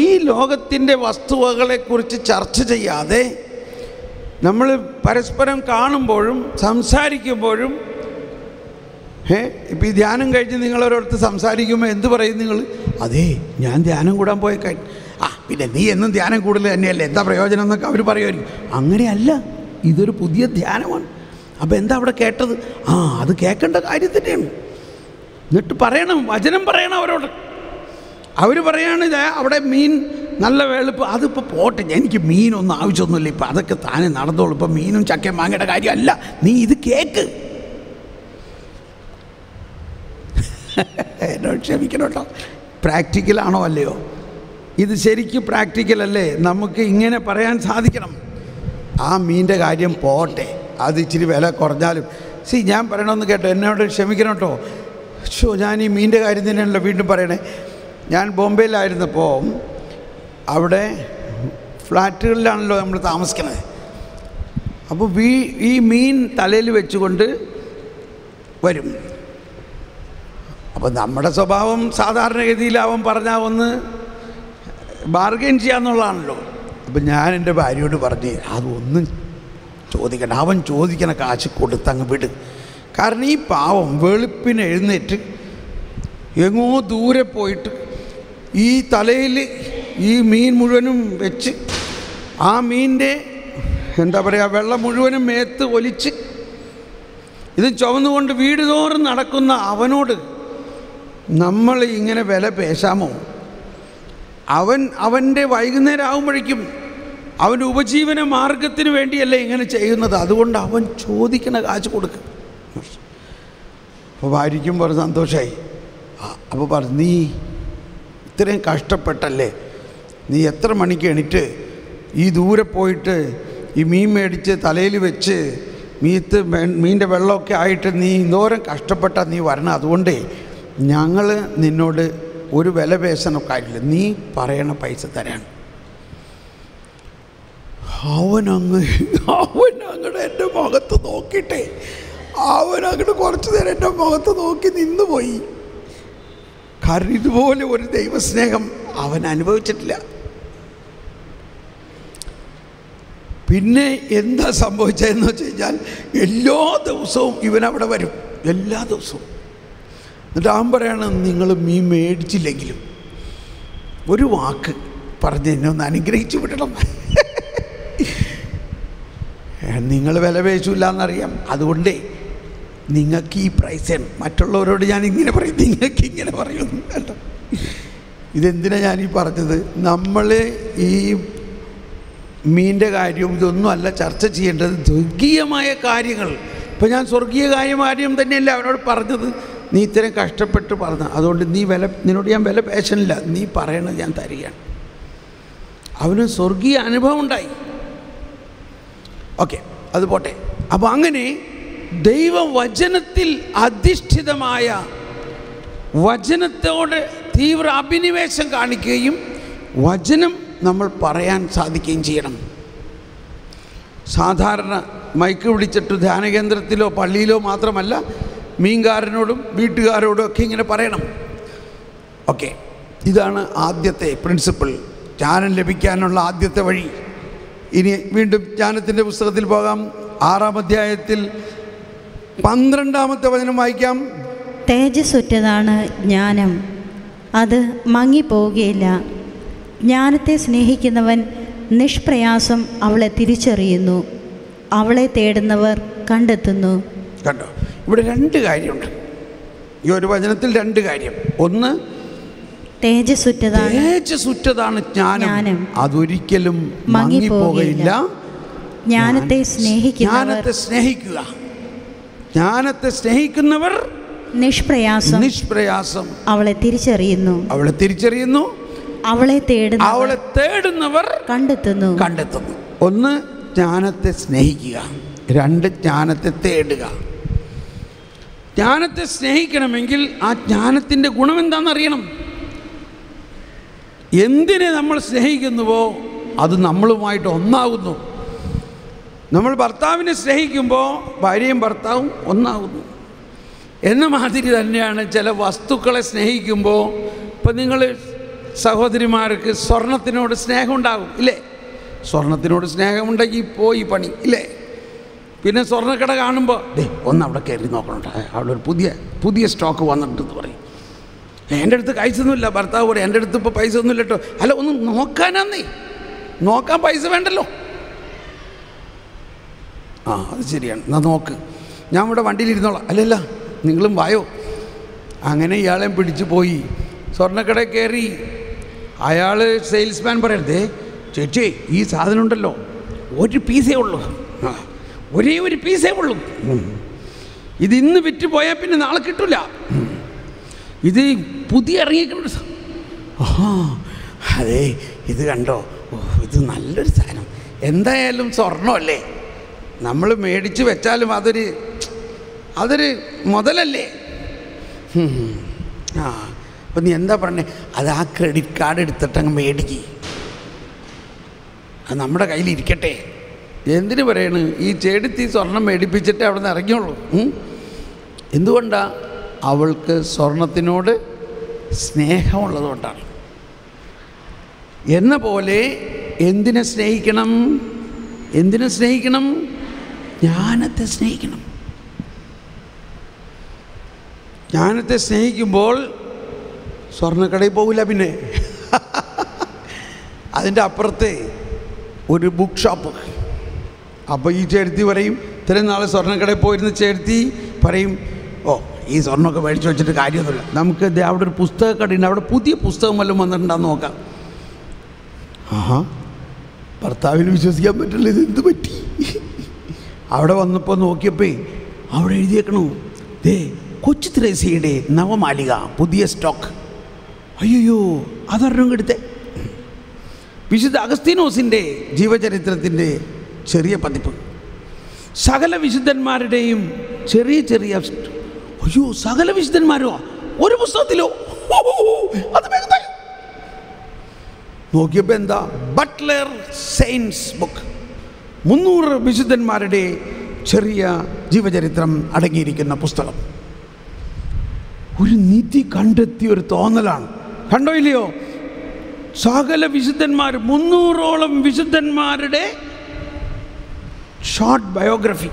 Speaker 1: ഈ ലോകത്തിൻ്റെ വസ്തുവകളെക്കുറിച്ച് ചർച്ച ചെയ്യാതെ നമ്മൾ പരസ്പരം കാണുമ്പോഴും സംസാരിക്കുമ്പോഴും, ഇപ്പം ഈ ധ്യാനം കഴിഞ്ഞ് നിങ്ങളൊരിടത്ത് സംസാരിക്കുമ്പോൾ എന്ത് പറയും നിങ്ങൾ? അതേ, ഞാൻ ധ്യാനം കൂടാൻ പോയ പിന്നെ നീ എന്നും ധ്യാനം കൂടുതൽ തന്നെയല്ലേ, എന്താ പ്രയോജനം എന്നൊക്കെ അവർ പറയുമായിരിക്കും. അങ്ങനെയല്ല, ഇതൊരു പുതിയ ധ്യാനമാണ്. അപ്പോൾ എന്താ അവിടെ കേട്ടത്? അത് കേൾക്കേണ്ട കാര്യം തന്നെയാണ്. എന്നിട്ട് പറയണം, വചനം പറയണം അവരോട്. അവർ പറയാണ്, അവിടെ മീൻ നല്ല വെളുപ്പ്, അതിപ്പോൾ പോട്ടെ, എനിക്ക് മീനൊന്നും ആവശ്യമൊന്നുമില്ല, ഇപ്പം അതൊക്കെ താനെ നടന്നോളൂ, ഇപ്പം മീനും ചക്കയും മാങ്ങയുടെ കാര്യമല്ല, നീ ഇത് കേൾക്ക്. എന്നോട് ക്ഷമിക്കണം കേട്ടോ, പ്രാക്ടിക്കലാണോ അല്ലയോ? ഇത് ശരിക്കും പ്രാക്ടിക്കലല്ലേ? നമുക്ക് ഇങ്ങനെ പറയാൻ സാധിക്കണം. ആ മീൻ്റെ കാര്യം പോട്ടെ, അത് ഇച്ചിരി വില കുറഞ്ഞാലും ഞാൻ പറയണമെന്ന് കേട്ടോ, എന്നോട് ക്ഷമിക്കണം കേട്ടോ. ഞാൻ ഈ മീൻ്റെ കാര്യം തന്നെയാണല്ലോ വീണ്ടും പറയണേ. ഞാൻ ബോംബെയിലായിരുന്നപ്പോൾ അവിടെ ഫ്ലാറ്റുകളിലാണല്ലോ നമ്മൾ താമസിക്കുന്നത്. അപ്പോൾ ഈ മീൻ തലയിൽ വെച്ചുകൊണ്ട് വരും. അപ്പോൾ നമ്മുടെ സ്വഭാവം സാധാരണഗതിയിൽ അവൻ പറഞ്ഞാൽ ഒന്ന് ബാർഗെയിൻ ചെയ്യാന്നുള്ളതാണല്ലോ. അപ്പം ഞാൻ എൻ്റെ ഭാര്യയോട് പറഞ്ഞ്, അതൊന്നും ചോദിക്കണ്ട, അവൻ ചോദിക്കണ കാശ് കൊടുത്തങ്ങ് വിട്. കാരണം ഈ പാവം വെളുപ്പിന് എഴുന്നേറ്റ് എങ്ങോ ദൂരെ പോയിട്ട് ഈ തലയിൽ ഈ മീൻ മുഴുവനും വെച്ച് ആ മീനിൻ്റെ എന്താ പറയുക, വെള്ളം മുഴുവനും മേത്ത് ഒലിച്ച് ഇത് ചുവന്നുകൊണ്ട് വീട് തോറും നടക്കുന്ന അവനോട് നമ്മൾ ഇങ്ങനെ വില പേശാമോ? അവൻ്റെ വൈകുന്നേരം ആകുമ്പോഴേക്കും അവൻ്റെ ഉപജീവന മാർഗത്തിന് വേണ്ടിയല്ലേ ഇങ്ങനെ ചെയ്യുന്നത്. അതുകൊണ്ട് അവൻ ചോദിക്കണ കാശ് കൊടുക്കും. അപ്പോൾ ഭാര്യയ്ക്കും പറഞ്ഞ സന്തോഷമായി. അപ്പോൾ പറഞ്ഞു, നീ ഇത്രയും കഷ്ടപ്പെട്ടല്ലേ, നീ എത്ര മണിക്ക് എണീറ്റ് ഈ ദൂരെ പോയിട്ട് ഈ മീൻ മേടിച്ച് തലയിൽ വെച്ച് മീൻ്റെ വെള്ളമൊക്കെ ആയിട്ട് നീ എന്തോരം കഷ്ടപ്പെട്ടാൽ നീ വരണം. അതുകൊണ്ട് ഞങ്ങൾ നിന്നോട് ഒരു വില പേശണ കാര്യമില്ല, നീ പറയണ പൈസ തരാൻ. അവനങ്ങടെ എൻ്റെ മുഖത്ത് നോക്കിയിട്ടേ, അവനങ്ങോട്ട് കുറച്ച് നേരം എൻ്റെ മുഖത്ത് നോക്കി നിന്നുപോയി. കാരണം ഇതുപോലെ ഒരു ദൈവസ്നേഹം അവൻ അനുഭവിച്ചിട്ടില്ല. പിന്നെ എന്താ സംഭവിച്ചതെന്ന് വെച്ച് കഴിഞ്ഞാൽ, എല്ലാ ദിവസവും ഇവനവിടെ വരും, എല്ലാ ദിവസവും. എന്നിട്ട് അവൻ പറയാണ്, നിങ്ങൾ മീൻ മേടിച്ചില്ലെങ്കിലും ഒരു വാക്ക് പറഞ്ഞ് എന്നെ ഒന്ന് അനുഗ്രഹിച്ചു വിടണം. നിങ്ങൾ വില പേശില്ല എന്നറിയാം, അതുകൊണ്ടേ നിങ്ങൾക്ക് ഈ പ്രൈസാണ്. മറ്റുള്ളവരോട് ഞാൻ ഇങ്ങനെ പറയും, നിങ്ങൾക്ക് ഇങ്ങനെ പറയുന്നു കേട്ടോ. ഇതെന്തിനാണ് ഞാനീ പറഞ്ഞത്? നമ്മൾ ഈ മീൻ്റെ കാര്യവും ഇതൊന്നും അല്ല ചർച്ച ചെയ്യേണ്ടത്, സ്വർഗീയമായ കാര്യങ്ങൾ. ഇപ്പം ഞാൻ സ്വർഗീയ കാര്യം തന്നെയല്ല അവനോട് പറഞ്ഞത്. നീ ഇത്രയും കഷ്ടപ്പെട്ട് പറഞ്ഞ, അതുകൊണ്ട് നിന്നോട് ഞാൻ വില പേശനില്ല, നീ പറയണത് ഞാൻ തരികയാണ്. അവന് സ്വർഗീയ അനുഭവം ഉണ്ടായി. ഓക്കെ, അത് പോട്ടെ. അപ്പോൾ അങ്ങനെ ദൈവവചനത്തിൽ അധിഷ്ഠിതമായ വചനത്തോട് തീവ്ര അഭിനിവേശം കാണിക്കുകയും വചനം നമ്മൾ പറയാൻ സാധിക്കുകയും ചെയ്യണം. സാധാരണ മൈക്ക് പിടിച്ചിട്ട് ധ്യാനകേന്ദ്രത്തിലോ പള്ളിയിലോ മാത്രമല്ല, മീൻകാരനോടും വീട്ടുകാരോടും ഒക്കെ ഇങ്ങനെ പറയണം. ഓക്കെ, ഇതാണ് ആദ്യത്തെ പ്രിൻസിപ്പിൾ, ജ്ഞാനം ലഭിക്കാനുള്ള ആദ്യത്തെ വഴി. ഇനി വീണ്ടും ജ്ഞാനത്തിൻ്റെ പുസ്തകത്തിൽ പോകാം. 6-ാം അധ്യായത്തിൽ 12-ാമത്തെ വചനം വായിക്കാം.
Speaker 2: തേജസ്സുറ്റതാണ് ജ്ഞാനം, അത് മങ്ങിപ്പോവുകയില്ല. ജ്ഞാനത്തെ സ്നേഹിക്കുന്നവൻ നിഷ്പ്രയാസം അവളെ തിരിച്ചറിയുന്നു, അവളെ തേടുന്നവർ കണ്ടെത്തുന്നു.
Speaker 1: കണ്ടോ, ഇവിടെ 2 കാര്യമുണ്ട്. ഈ ഒരു വചനത്തിൽ 2 കാര്യം. ഒന്ന്, തേജസ്സുറ്റതാണ് ജ്ഞാനം. അതൊരിക്കലും മങ്ങിപ്പോകയില്ല.
Speaker 2: ജ്ഞാനത്തെ
Speaker 1: സ്നേഹിക്കുക. ജ്ഞാനത്തെ സ്നേഹിക്കുന്നവർ നിഷ്പ്രയാസം അവളെ തിരിച്ചറിയുന്നു. അവളെ തേടുന്നവർ കണ്ടെത്തുന്നു. ഒന്ന്, ജ്ഞാനത്തെ സ്നേഹിക്കുക. രണ്ട്, ജ്ഞാനത്തെ തേടുക. ജ്ഞാനത്തെ സ്നേഹിക്കണമെങ്കിൽ ആ ജ്ഞാനത്തിൻ്റെ ഗുണം എന്താണെന്നറിയണം. എന്തിനെ നമ്മൾ സ്നേഹിക്കുന്നുവോ അത് നമ്മളുമായിട്ട് ഒന്നാകുന്നു. നമ്മൾ ഭർത്താവിനെ സ്നേഹിക്കുമ്പോൾ ഭാര്യയും ഭർത്താവും ഒന്നാകുന്നു. എന്ന മാതിരി തന്നെയാണ് ചില വസ്തുക്കളെ സ്നേഹിക്കുമ്പോൾ. ഇപ്പം നിങ്ങൾ സഹോദരിമാർക്ക് സ്വർണത്തിനോട് സ്നേഹം ഉണ്ടാകും ഇല്ലേ? സ്വർണത്തിനോട് സ്നേഹമുണ്ടെങ്കിൽ പോയി പണി ഇല്ലേ? പിന്നെ സ്വർണ്ണക്കട കാണുമ്പോൾ ഒന്ന് അവിടെ കയറി നോക്കണം, അവിടെ ഒരു പുതിയ സ്റ്റോക്ക് വന്നിട്ടെന്ന് പറയും. എൻ്റെ അടുത്ത് കാശൊന്നുമില്ല. ഭർത്താവ് പറയും എൻ്റെ അടുത്ത് ഇപ്പോൾ പൈസ ഒന്നുമില്ല കേട്ടോ. അല്ല, ഒന്ന് നോക്കാനാന്നേ, നോക്കാൻ പൈസ വേണ്ടല്ലോ. അത് ശരിയാണ്, എന്നാൽ നോക്ക്, ഞാൻ ഇവിടെ വണ്ടിയിലിരുന്നോളാം. അല്ലല്ല, നിങ്ങളും വായോ. അങ്ങനെ ഇയാളെ പിടിച്ചു പോയി സ്വർണ്ണക്കടയിൽ കയറി. അയാൾ സെയിൽസ്മാൻ പറയരുതേ, ചേച്ചി ഈ സാധനം ഉണ്ടല്ലോ, ഒരു പീസേ ഉള്ളൂ, ഒരേ ഒരു പീസേ ഉള്ളൂ, ഇത് ഇന്ന് വിറ്റ് പോയാൽ പിന്നെ നാളെ കിട്ടില്ല, ഇത് പുതിയ ഇറങ്ങിയിട്ടുണ്ട്. അതെ, ഇത് കണ്ടോ, ഇത് നല്ലൊരു സാധനം, എന്തായാലും സ്വർണ്ണമല്ലേ, നമ്മൾ മേടിച്ച് വെച്ചാലും അതൊരു മുതലല്ലേ. അപ്പം നീ എന്താ പറഞ്ഞേ? അത് ആ ക്രെഡിറ്റ് കാർഡ് എടുത്തിട്ടങ്ങ് മേടിക്ക്, അത് നമ്മുടെ കയ്യിലിരിക്കട്ടെ. എന്തിനു പറയണ്? ഈ ചേടുത്തി സ്വർണം മേടിപ്പിച്ചിട്ട് അവിടെ നിന്ന് ഇറങ്ങിയുള്ളൂ. എന്തുകൊണ്ടാണ്? അവൾക്ക് സ്വർണത്തിനോട് സ്നേഹമുള്ളതുകൊണ്ടാണ്. എന്ന പോലെ എന്തിനെ സ്നേഹിക്കണം? ജ്ഞാനത്തെ സ്നേഹിക്കണം. ജ്ഞാനത്തെ സ്നേഹിക്കുമ്പോൾ സ്വർണ്ണക്കടയിൽ പോകില്ല. പിന്നെ അതിൻ്റെ അപ്പുറത്തെ ഒരു ബുക്ക് ഷോപ്പ്. അപ്പോൾ ഈ ചേർത്തി പറയും, ഇത്രയും നാൾ സ്വർണ്ണക്കടയിൽ പോയിരുന്ന ചേർത്തി പറയും, ഓ ഈ സ്വർണ്ണമൊക്കെ മേടിച്ച് വെച്ചിട്ട് കാര്യമൊന്നുമില്ല, നമുക്ക് അവിടെ ഒരു പുസ്തകക്കടയുണ്ട്, അവിടെ പുതിയ പുസ്തകം വല്ലതും വന്നിട്ടുണ്ടാന്ന് നോക്കാം. ഭർത്താവിന് വിശ്വസിക്കാൻ പറ്റില്ല, ഇതെന്ത് പറ്റി? അവിടെ വന്നപ്പോൾ നോക്കിയപ്പോൾ അവിടെ എഴുതിയേക്കണു, കൊച്ചു ത്രേസ്യയുടെ നവമാലിക പുതിയ സ്റ്റോക്ക്. അയ്യോ, അതൊരെണ്ണം എടുത്തേ. വിശുദ്ധ അഗസ്തീനോസിൻ്റെ ജീവചരിത്രത്തിൻ്റെ ചെറിയ പതിപ്പ്, സകല വിശുദ്ധന്മാരുടെയും ചെറിയ അയ്യോ, സകല വിശുദ്ധന്മാരോ ഒരു പുസ്തകത്തിലോ? അത് നോക്കിയപ്പോൾ എന്താ? ബട്ട്ലർ സെയിൻസ് ബുക്ക്, 300 വിശുദ്ധന്മാരുടെ ചെറിയ ജീവചരിത്രം അടങ്ങിയിരിക്കുന്ന പുസ്തകം. ഒരു നിധി കണ്ടെത്തിയ ഒരു തോന്നലാണ്. കണ്ടോ ഇല്ലയോ? സകല വിശുദ്ധന്മാർ, 300ഓളം വിശുദ്ധന്മാരുടെ ഷോർട്ട് ബയോഗ്രഫി.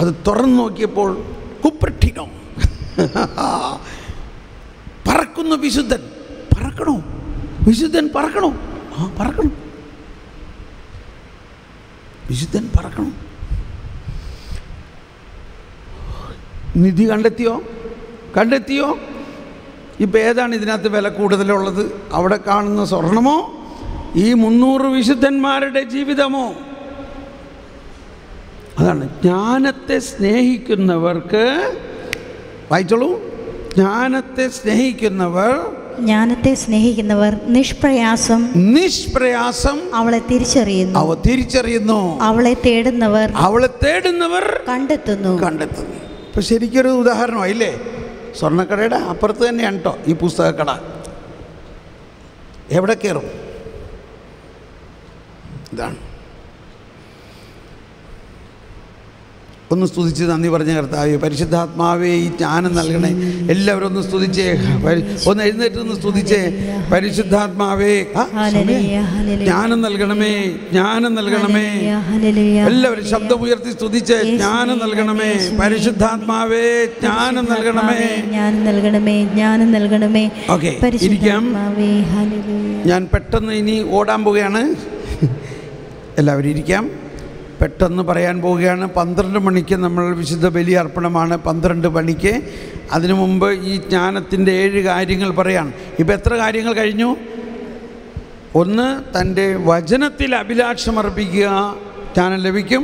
Speaker 1: അത് തുറന്നു നോക്കിയപ്പോൾ കുപ്പർട്ടിനോ, പറക്കുന്ന വിശുദ്ധൻ. പറക്കണോ? വിശുദ്ധൻ പറക്കണോ? പറക്കണം, വിശുദ്ധൻ പറക്കണം. നിധി കണ്ടെത്തിയോ? ഇപ്പം ഏതാണ് ഇതിനകത്ത് വില കൂടുതലുള്ളത്? അവിടെ കാണുന്ന സ്വർണമോ ഈ 300 വിശുദ്ധന്മാരുടെ ജീവിതമോ? അതാണ് ജ്ഞാനത്തെ സ്നേഹിക്കുന്നവർക്ക്. വായിച്ചോളൂ. ജ്ഞാനത്തെ സ്നേഹിക്കുന്നവർ നിഷ്പ്രയാസം അവളെ തിരിച്ചറിയുന്നു. അവളെ തേടുന്നവർ കണ്ടെത്തുന്നു. ഇപ്പം ശരിക്കൊരു ഉദാഹരണമായില്ലേ? സ്വർണ്ണക്കടയുടെ അപ്പുറത്ത് തന്നെയാണ് കേട്ടോ ഈ പുസ്തകക്കട. എവിടെ കയറും? ഇതാണ്. ഒന്ന് സ്തുതിച്ച് നന്ദി പറഞ്ഞ കർത്താവേ, പരിശുദ്ധാത്മാവേ ഈ ജ്ഞാനം നൽകണേ. എല്ലാവരും ഒന്ന് സ്തുതിച്ചേ, ഒന്ന് എഴുന്നേറ്റൊന്ന് സ്തുതിച്ചേ. പരിശുദ്ധാത്മാവേ ജ്ഞാനം നൽകണമേ. എല്ലാവരും ശബ്ദമുയർത്തി സ്തുതിച്ചേ. ജ്ഞാനം നൽകണമേ. പരിശുദ്ധാത്മാവേ ജ്ഞാനം നൽകണമേ. ഓക്കെ, ഇരിക്കാം. ഞാൻ പെട്ടെന്ന് ഇനി ഓടാൻ പോവുകയാണ്. എല്ലാവരും ഇരിക്കാം. പെട്ടെന്ന് പറയാൻ പോവുകയാണ്. 12 മണിക്ക് നമ്മൾ വിശുദ്ധ ബലി അർപ്പണമാണ്. 12 മണിക്ക്. അതിനു മുമ്പ് ഈ ജ്ഞാനത്തിൻ്റെ 7 കാര്യങ്ങൾ പറയാണ്. ഇപ്പം എത്ര കാര്യങ്ങൾ കഴിഞ്ഞു? 1, തൻ്റെ വചനത്തിൽ അഭിലാഷമർപ്പിക്കുക, ജ്ഞാനം ലഭിക്കും.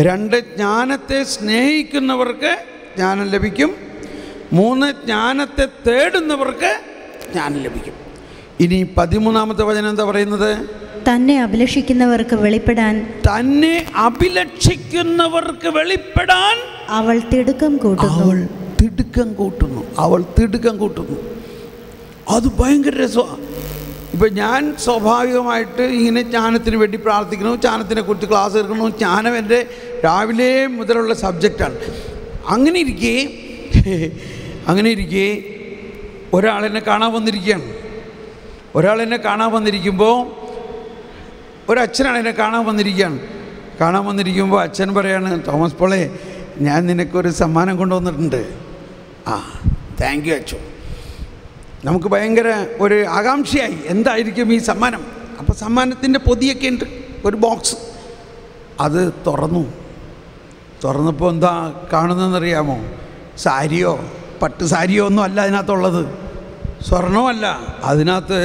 Speaker 1: 2, ജ്ഞാനത്തെ സ്നേഹിക്കുന്നവർക്ക് ജ്ഞാനം ലഭിക്കും. 3, ജ്ഞാനത്തെ തേടുന്നവർക്ക് ജ്ഞാനം ലഭിക്കും. ഇനി 13ാമത്തെ വചനം എന്താ പറയുന്നത്?
Speaker 2: തന്നെ അഭിലഷിക്കുന്നവർക്ക് വെളിപ്പെടാൻ അവൾ തിടുക്കം കൂട്ടുന്നു.
Speaker 1: അത് ഭയങ്കര രസമാണ്. ഇപ്പം ഞാൻ സ്വാഭാവികമായിട്ട് ഇങ്ങനെ ജ്ഞാനത്തിന് വേണ്ടി പ്രാർത്ഥിക്കുന്നു, ജ്ഞാനത്തിനെ കുറിച്ച് ക്ലാസ് എടുക്കുന്നു. ജ്ഞാനം എൻ്റെ രാവിലെ മുതലുള്ള സബ്ജക്റ്റാണ്. അങ്ങനെ ഇരിക്കെ ഒരാളെന്നെ കാണാൻ വന്നിരിക്കുമ്പോൾ ഒരച്ഛനാണ് എന്നെ കാണാൻ വന്നിരിക്കുമ്പോൾ അച്ഛൻ പറയാണ്, തോമസ് പോളെ, ഞാൻ നിനക്കൊരു സമ്മാനം കൊണ്ടുവന്നിട്ടുണ്ട്. താങ്ക് യു അച്ഛൻ. നമുക്ക് ഭയങ്കര ഒരു ആകാംക്ഷയായി, എന്തായിരിക്കും ഈ സമ്മാനം. അപ്പോൾ സമ്മാനത്തിൻ്റെ പൊതിയൊക്കെ ഉണ്ട്, ഒരു ബോക്സ്. അത് തുറന്നപ്പോൾ എന്താ കാണുന്നതെന്നറിയാമോ? സാരിയോ പട്ട് സാരിയോ ഒന്നും അല്ല അതിനകത്തുള്ളത്, സ്വർണമല്ല. അതിനകത്ത്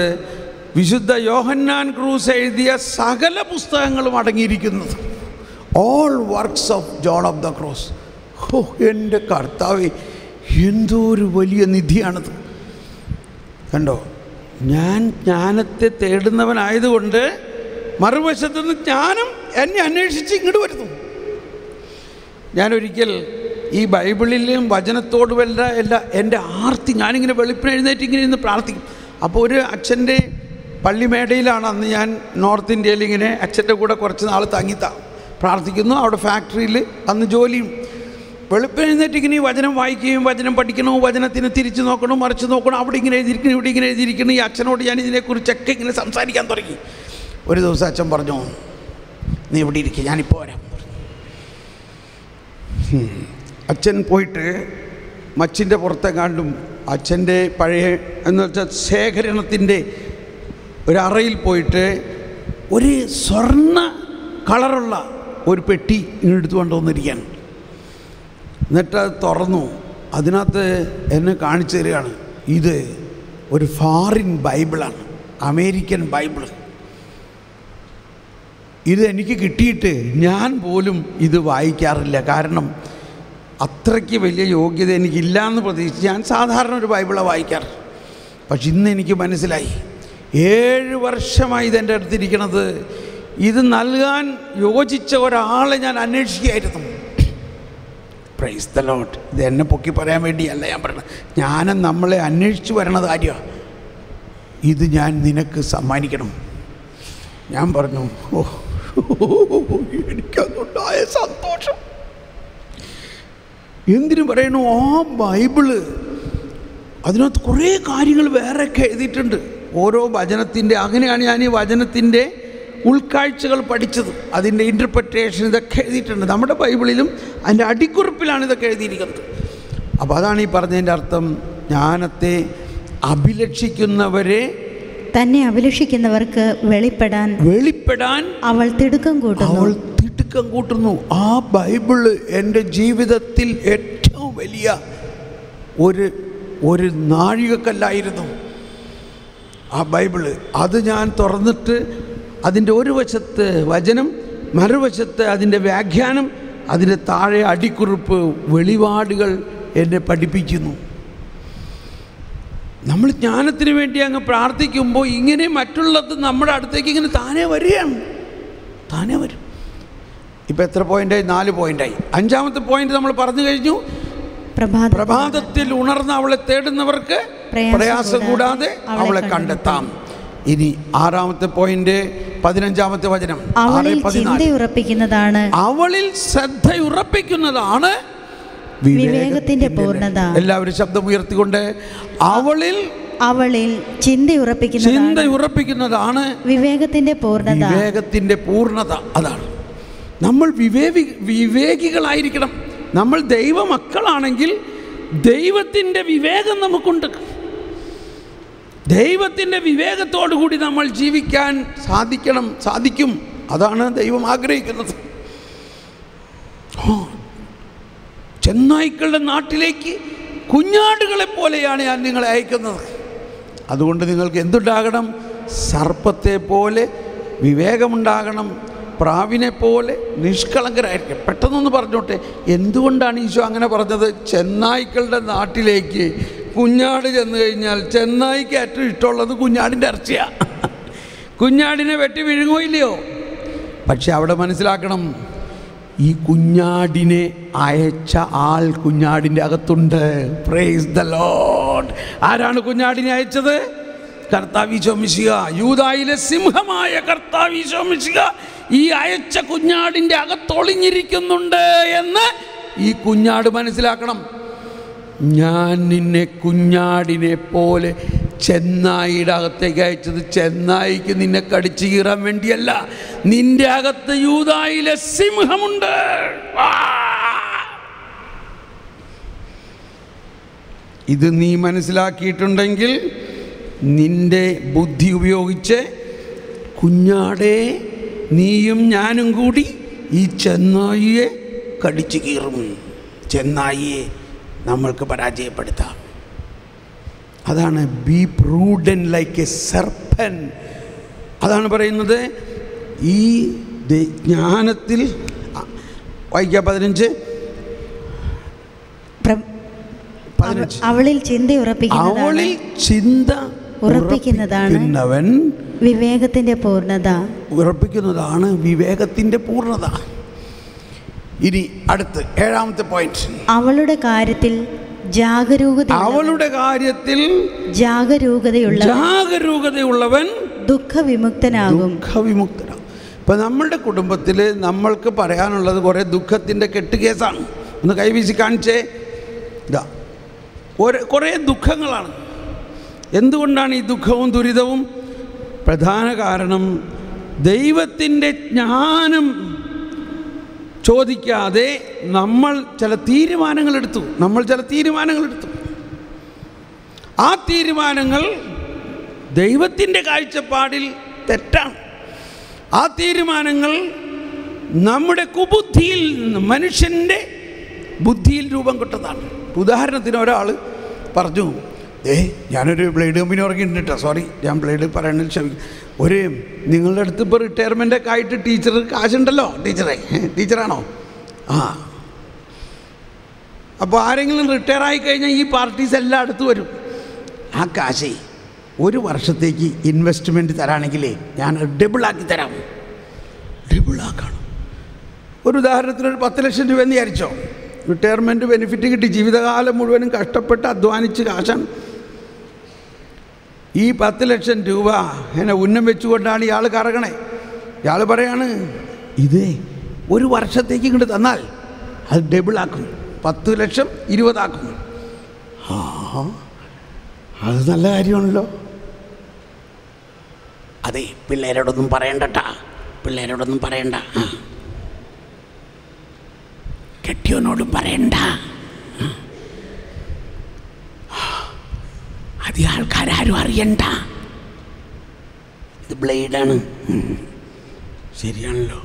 Speaker 1: വിശുദ്ധ യോഹന്നാൻ ക്രൂസ് എഴുതിയ സകല പുസ്തകങ്ങളും അടങ്ങിയിരിക്കുന്നത്. All works of John of the cross. എൻ്റെ കർത്താവേ, എന്തോ ഒരു വലിയ നിധിയാണത്. കണ്ടോ, ഞാൻ ജ്ഞാനത്തെ തേടുന്നവനായതുകൊണ്ട് മറുവശത്തു നിന്ന് ജ്ഞാനം എന്നെ അന്വേഷിച്ച് ഇങ്ങോട്ട് വരുന്നു. ഞാനൊരിക്കൽ ഈ ബൈബിളിലും വചനത്തോടുമല്ല എൻ്റെ ആർത്തി, ഞാനിങ്ങനെ വെളുപ്പിന് എഴുന്നേറ്റ് ഇങ്ങനെ ഇരുന്ന് പ്രാർത്ഥിക്കും. അപ്പോൾ ഒരു അച്ഛൻ്റെ പള്ളിമേടയിലാണ് അന്ന് ഞാൻ നോർത്ത് ഇന്ത്യയിൽ ഇങ്ങനെ അച്ഛൻ്റെ കൂടെ കുറച്ച് നാൾ പ്രാർത്ഥിക്കുന്നു. അവിടെ ഫാക്ടറിയിൽ അന്ന് ജോലിയും. വെളുപ്പിന് എഴുന്നേറ്റ് ഇങ്ങനെ ഈ വചനം വായിക്കുകയും വചനം പഠിക്കണോ, വചനത്തിന് തിരിച്ച് നോക്കണം, മറിച്ച് നോക്കണം, അവിടെ ഇങ്ങനെ എഴുതിയിരിക്കണം, ഇവിടെ ഇങ്ങനെ എഴുതിയിരിക്കണം. ഈ അച്ഛനോട് ഞാൻ ഇതിനെക്കുറിച്ചൊക്കെ ഇങ്ങനെ സംസാരിക്കാൻ തുടങ്ങി. ഒരു ദിവസം അച്ഛൻ പറഞ്ഞു, നീ ഇവിടെ ഇരിക്കുക, ഞാനിപ്പോൾ വരാം. അച്ഛൻ പോയിട്ട് മച്ചിൻ്റെ പുറത്തെങ്ങാണ്ടും അച്ഛൻ്റെ പഴയ എന്ന് വെച്ചാൽ ശേഖരണത്തിൻ്റെ ഒരു അറയിൽ പോയിട്ട് ഒരു സ്വർണ്ണ കളറുള്ള ഒരു പെട്ടി ഇങ്ങെടുത്ത് കൊണ്ടുവന്നിരിക്കുകയാണ്. എന്നിട്ട് അത് തുറന്നു. അതിനകത്ത് എന്നെ കാണിച്ചു തരികയാണ്, ഇത് ഒരു ഫോറിൻ ബൈബിളാണ്, അമേരിക്കൻ ബൈബിൾ. ഇത് എനിക്ക് കിട്ടിയിട്ട് ഞാൻ പോലും ഇത് വായിക്കാറില്ല. കാരണം അത്രയ്ക്ക് വലിയ യോഗ്യത എനിക്കില്ലയെന്ന് പ്രതീക്ഷിച്ച് ഞാൻ സാധാരണ ഒരു ബൈബിളാണ് വായിക്കാറ്. പക്ഷെ ഇന്ന് എനിക്ക് മനസ്സിലായി, 7 വർഷമായി ഇതെൻ്റെ അടുത്തിരിക്കണത്. ഇത് നൽകാൻ യോജിച്ച ഒരാളെ ഞാൻ അന്വേഷിക്കുകയായിരുന്നു. Praise the Lord. ഇത് എന്നെ പൊക്കി പറയാൻ വേണ്ടിയല്ല ഞാൻ പറയുന്നത്, ജ്ഞാനം നമ്മളെ അന്വേഷിച്ച് വരണത് കാര്യമാണ്. ഇത് ഞാൻ നിനക്ക് സമ്മാനിക്കണം. ഞാൻ പറഞ്ഞു, എനിക്കതുണ്ടായ സന്തോഷം എന്തിനു പറയണു. ആ ബൈബിള് അതിനകത്ത് കുറേ കാര്യങ്ങൾ വേറെയൊക്കെ എഴുതിയിട്ടുണ്ട്, ഓരോ വചനത്തിൻ്റെ. അങ്ങനെയാണ് ഞാൻ ഈ വചനത്തിൻ്റെ ഉൾക്കാഴ്ചകൾ പഠിച്ചത്, അതിൻ്റെ ഇൻ്റർപ്രിറ്റേഷൻ ഇതൊക്കെ എഴുതിയിട്ടുണ്ട്. നമ്മുടെ ബൈബിളിലും അതിൻ്റെ അടിക്കുറിപ്പിലാണ് ഇതൊക്കെ എഴുതിയിരിക്കുന്നത്. അപ്പോൾ അതാണ് ഈ പറഞ്ഞതിൻ്റെ അർത്ഥം. ജ്ഞാനത്തെ അഭിലഷിക്കുന്നവരെ
Speaker 2: തന്നെ അഭിലഷിക്കുന്നവർക്ക് വെളിപ്പെടാൻ അവൾ തിടുക്കം കൂട്ടുന്നു.
Speaker 1: ആ ബൈബിള് എൻ്റെ ജീവിതത്തിൽ ഏറ്റവും വലിയ ഒരു നാഴികക്കല്ലായിരുന്നു ആ ബൈബിള്. അത് ഞാൻ തുറന്നിട്ട് അതിൻ്റെ ഒരു വശത്ത് വചനം, മറുവശത്ത് അതിൻ്റെ വ്യാഖ്യാനം, അതിൻ്റെ താഴെ അടിക്കുറിപ്പ്, വെളിപാടുകൾ എന്നെ പഠിപ്പിക്കുന്നു. നമ്മൾ ജ്ഞാനത്തിന് വേണ്ടി അങ്ങ് പ്രാർത്ഥിക്കുമ്പോൾ ഇങ്ങനെ മറ്റുള്ളത് നമ്മുടെ അടുത്തേക്ക് ഇങ്ങനെ താനേ വരും. ഇപ്പം എത്ര പോയിൻ്റായി? 4 പോയിൻ്റായി. 5ാമത്തെ പോയിൻ്റ് നമ്മൾ പറഞ്ഞു കഴിഞ്ഞു. പ്രഭാതത്തിൽ ഉണർന്ന് അവളെ തേടുന്നവർക്ക് പ്രയാസം കൂടാതെ അവളെ കണ്ടെത്താം. ഇനി 6ാമത്തെ പോയിന്റ് 15ാമത്തെ വചനം.
Speaker 2: അവളിൽ
Speaker 1: ശ്രദ്ധയുറപ്പിക്കുന്നതാണ് വിവേകത്തിന്റെ പൂർണ്ണത. എല്ലാവരും ശബ്ദം ഉയർത്തിക്കൊണ്ട്, അവളിൽ ചിന്തയുറപ്പിക്കുന്നതാണ് വിവേകത്തിന്റെ പൂർണ്ണത. അതാണ് നമ്മൾ വിവേകികളായിരിക്കണം. നമ്മൾ ദൈവമക്കളാണെങ്കിൽ ദൈവത്തിൻ്റെ വിവേകം നമുക്കുണ്ട്. ദൈവത്തിൻ്റെ വിവേകത്തോടു കൂടി നമ്മൾ ജീവിക്കാൻ സാധിക്കും. അതാണ് ദൈവം ആഗ്രഹിക്കുന്നത്. ചെന്നായ്ക്കളുടെ നാട്ടിലേക്ക് കുഞ്ഞാടുകളെ പോലെയാണ് ഞാൻ നിങ്ങളെ അയക്കുന്നത്. അതുകൊണ്ട് നിങ്ങൾക്ക് എന്തുണ്ടാകണം? സർപ്പത്തെ പോലെ വിവേകമുണ്ടാകണം, പ്രാവിനെ പോലെ നിഷ്കളങ്കരായിരിക്കും. പെട്ടെന്നൊന്ന് പറഞ്ഞോട്ടെ, എന്തുകൊണ്ടാണ് ഈശോ അങ്ങനെ പറഞ്ഞത്? ചെന്നായ്ക്കളുടെ നാട്ടിലേക്ക് കുഞ്ഞാട് ചെന്ന് കഴിഞ്ഞാൽ ചെന്നായ്ക്ക് ഏറ്റവും ഇഷ്ടമുള്ളത് കുഞ്ഞാടിൻ്റെ ഇറച്ചിയാണ്. കുഞ്ഞാടിനെ വെട്ടി വിഴുങ്ങോ ഇല്ലയോ? പക്ഷെ അവിടെ മനസ്സിലാക്കണം, ഈ കുഞ്ഞാടിനെ അയച്ച ആൾ കുഞ്ഞാടിൻ്റെ അകത്തുണ്ട്. Praise the Lord. ആരാണ് കുഞ്ഞാടിനെ അയച്ചത്? കർത്താവ് ഈശോ മിശിഹ. യൂദായിലെ സിംഹമായ കർത്താവ് ഈശോ മിശിഹ ഈ അയച്ച കുഞ്ഞാടിൻ്റെ അകത്തൊളിഞ്ഞിരിക്കുന്നുണ്ട് എന്ന് ഈ കുഞ്ഞാട് മനസ്സിലാക്കണം. ഞാൻ നിന്നെ കുഞ്ഞാടിനെ പോലെ ചെന്നായിയുടെ അകത്തേക്ക് അയച്ചത് ചെന്നായിക്ക് നിന്നെ കടിച്ചു കീറാൻ വേണ്ടിയല്ല. നിന്റെ അകത്ത് യൂദായിലെ സിംഹമുണ്ട്. ഇത് നീ മനസ്സിലാക്കിയിട്ടുണ്ടെങ്കിൽ നിന്റെ ബുദ്ധി ഉപയോഗിച്ച് കുഞ്ഞാടേ, നീയും ഞാനും കൂടി ഈ ചെന്നായിയെ കടിച്ചു കീറും. ചെന്നായിയെ നമ്മൾക്ക് പരാജയപ്പെടുത്താം. അതാണ് B prudent like A serpent. അതാണ് പറയുന്നത്. ഈ ജ്ഞാനത്തിൽ വായിക്കാം 15.
Speaker 2: അവളിൽ ചിന്ത ഉറപ്പിക്കുന്നതാണ് വിവേകത്തിന്റെ പൂർണ്ണത.
Speaker 1: ഉറപ്പിക്കുന്നതാണ് വിവേകത്തിന്റെ പൂർണ്ണത. ഇനി അടുത്ത് 7ാമത്തെ പോയിന്റ്.
Speaker 2: അവളുടെ കാര്യത്തിൽ
Speaker 1: ജാഗരൂകതയുള്ളവൻ
Speaker 2: ദുഃഖവിമുക്തനാകും.
Speaker 1: ഇപ്പം നമ്മളുടെ കുടുംബത്തിൽ നമ്മൾക്ക് പറയാനുള്ളത് കുറേ ദുഃഖത്തിൻ്റെ കെട്ടുകേസാണ്. ഒന്ന് കൈവീശി കാണിച്ചേ. ഇതാ കുറേ ദുഃഖങ്ങളാണ്. എന്തുകൊണ്ടാണ് ഈ ദുഃഖവും ദുരിതവും? പ്രധാന കാരണം ദൈവത്തിൻ്റെ ജ്ഞാനം ചോദിക്കാതെ നമ്മൾ ചില തീരുമാനങ്ങളെടുത്തു. ആ തീരുമാനങ്ങൾ ദൈവത്തിൻ്റെ കാഴ്ചപ്പാടിൽ തെറ്റാണ്. ആ തീരുമാനങ്ങൾ നമ്മുടെ കുബുദ്ധിയിൽ നിന്ന്, മനുഷ്യൻ്റെ ബുദ്ധിയിൽ രൂപം കൊണ്ടതാണ്. ഉദാഹരണത്തിന് ഒരാൾ പറഞ്ഞു, ഞാനൊരു ബ്ലേഡ് കമ്പനി ഉറങ്ങിയിട്ടുണ്ട് കേട്ടോ, സോറി ഞാൻ ബ്ലേഡ് പറയണതിൽ ക്ഷമിക്കും. നിങ്ങളുടെ അടുത്ത് ഇപ്പോൾ റിട്ടയർമെൻ്റൊക്കെ ആയിട്ട് ടീച്ചർ കാശുണ്ടല്ലോ, ടീച്ചറാണോ? അപ്പോൾ ആരെങ്കിലും റിട്ടയർ ആയിക്കഴിഞ്ഞാൽ ഈ പാർട്ടീസ് എല്ലായിടത്തും വരും. ആ കാശേ 1 വർഷത്തേക്ക് ഇൻവെസ്റ്റ്മെൻറ്റ് തരാണെങ്കിലേ ഞാൻ ഡബിളാക്കി തരാം. ഡബിളാക്കണം. ഒരു ഉദാഹരണത്തിന് ഒരു 10 ലക്ഷം രൂപ എന്ന് വിചാരിച്ചോ. റിട്ടയർമെൻറ്റ് ബെനിഫിറ്റ് കിട്ടി. ജീവിതകാലം മുഴുവനും കഷ്ടപ്പെട്ട് അധ്വാനിച്ച് കാശാണ്. ഈ 10 ലക്ഷം രൂപ എന്നെ ഉന്നം വെച്ചുകൊണ്ടാണ് ഇയാൾ കറങ്ങണേ. ഇയാൾ പറയാണ്, ഇതേ 1 വർഷത്തേക്ക് ഇങ്ങോട്ട് തന്നാൽ അത് ഡബിളാക്കും, 10 ലക്ഷം 20 ആക്കും. അത് നല്ല കാര്യമാണല്ലോ. അതെ, പിള്ളേരോടൊന്നും പറയണ്ടട്ടാ, പിള്ളേരോടൊന്നും പറയണ്ട, കെട്ടിയോനോടും പറയണ്ട, അത് ആൾക്കാരും അറിയണ്ട. ഇത് ബ്ലേഡാണ്. ശരിയാണല്ലോ.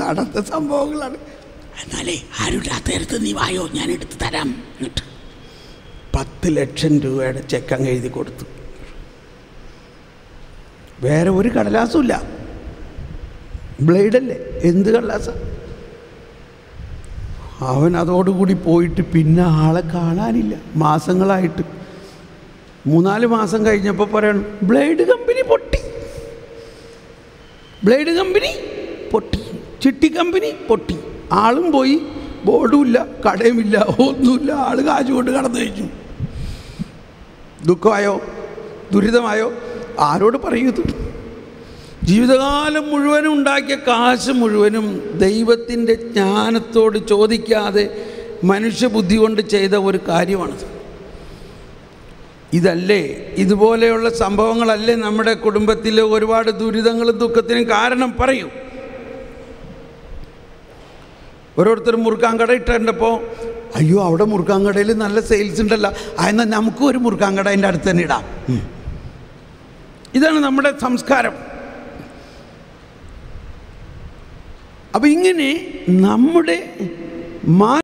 Speaker 1: നടത്ത സംഭവങ്ങളാണ്. എന്നാലേ ആരും രാത്രി നീ വായോ, ഞാൻ എടുത്ത് തരാം. എന്നിട്ട് 10 ലക്ഷം രൂപയുടെ ചെക്ക് അങ്ങ് എഴുതി കൊടുത്തു. വേറെ ഒരു കടലാസും ഇല്ല, ബ്ലേഡല്ലേ, എന്ത് കടലാസ. അവൻ അതോടുകൂടി പോയിട്ട് പിന്നെ ആളെ കാണാനില്ല. മാസങ്ങളായിട്ട് 3-4 മാസം കഴിഞ്ഞപ്പോൾ പറയണം, ബ്ലേഡ് കമ്പനി പൊട്ടി, ബ്ലേഡ് കമ്പനി പൊട്ടി, ചിട്ടി കമ്പനി പൊട്ടി. ആളും പോയി, ബോർഡുമില്ല, കടയുമില്ല, ഒന്നുമില്ല. ആൾ കാശ് കൊണ്ട് കടന്നു കഴിച്ചു. ദുഃഖമായോ, ദുരിതമായോ? ആരോട് പറയുന്നു? ജീവിതകാലം മുഴുവനും ഉണ്ടാക്കിയ കാശ് മുഴുവനും ദൈവത്തിൻ്റെ ജ്ഞാനത്തോട് ചോദിക്കാതെ മനുഷ്യബുദ്ധി കൊണ്ട് ചെയ്ത ഒരു കാര്യമാണത്. ഇതല്ലേ, ഇതുപോലെയുള്ള സംഭവങ്ങളല്ലേ നമ്മുടെ കുടുംബത്തിൽ ഒരുപാട് ദുരിതങ്ങളും ദുഃഖത്തിനും കാരണം പറയൂ. ഓരോരുത്തരും മുറുക്കാൻ കട ഇട്ടപ്പോൾ, അയ്യോ അവിടെ മുറുക്കാൻ കടയിൽ നല്ല സെയിൽസ് ഉണ്ടല്ലോ, എന്നാൽ നമുക്കും ഒരു മുറുക്കാൻ കട അതിൻ്റെ അടുത്ത് തന്നെ ഇടാം. ഇതാണ് നമ്മുടെ സംസ്കാരം. അപ്പം ഇങ്ങനെ നമ്മുടെ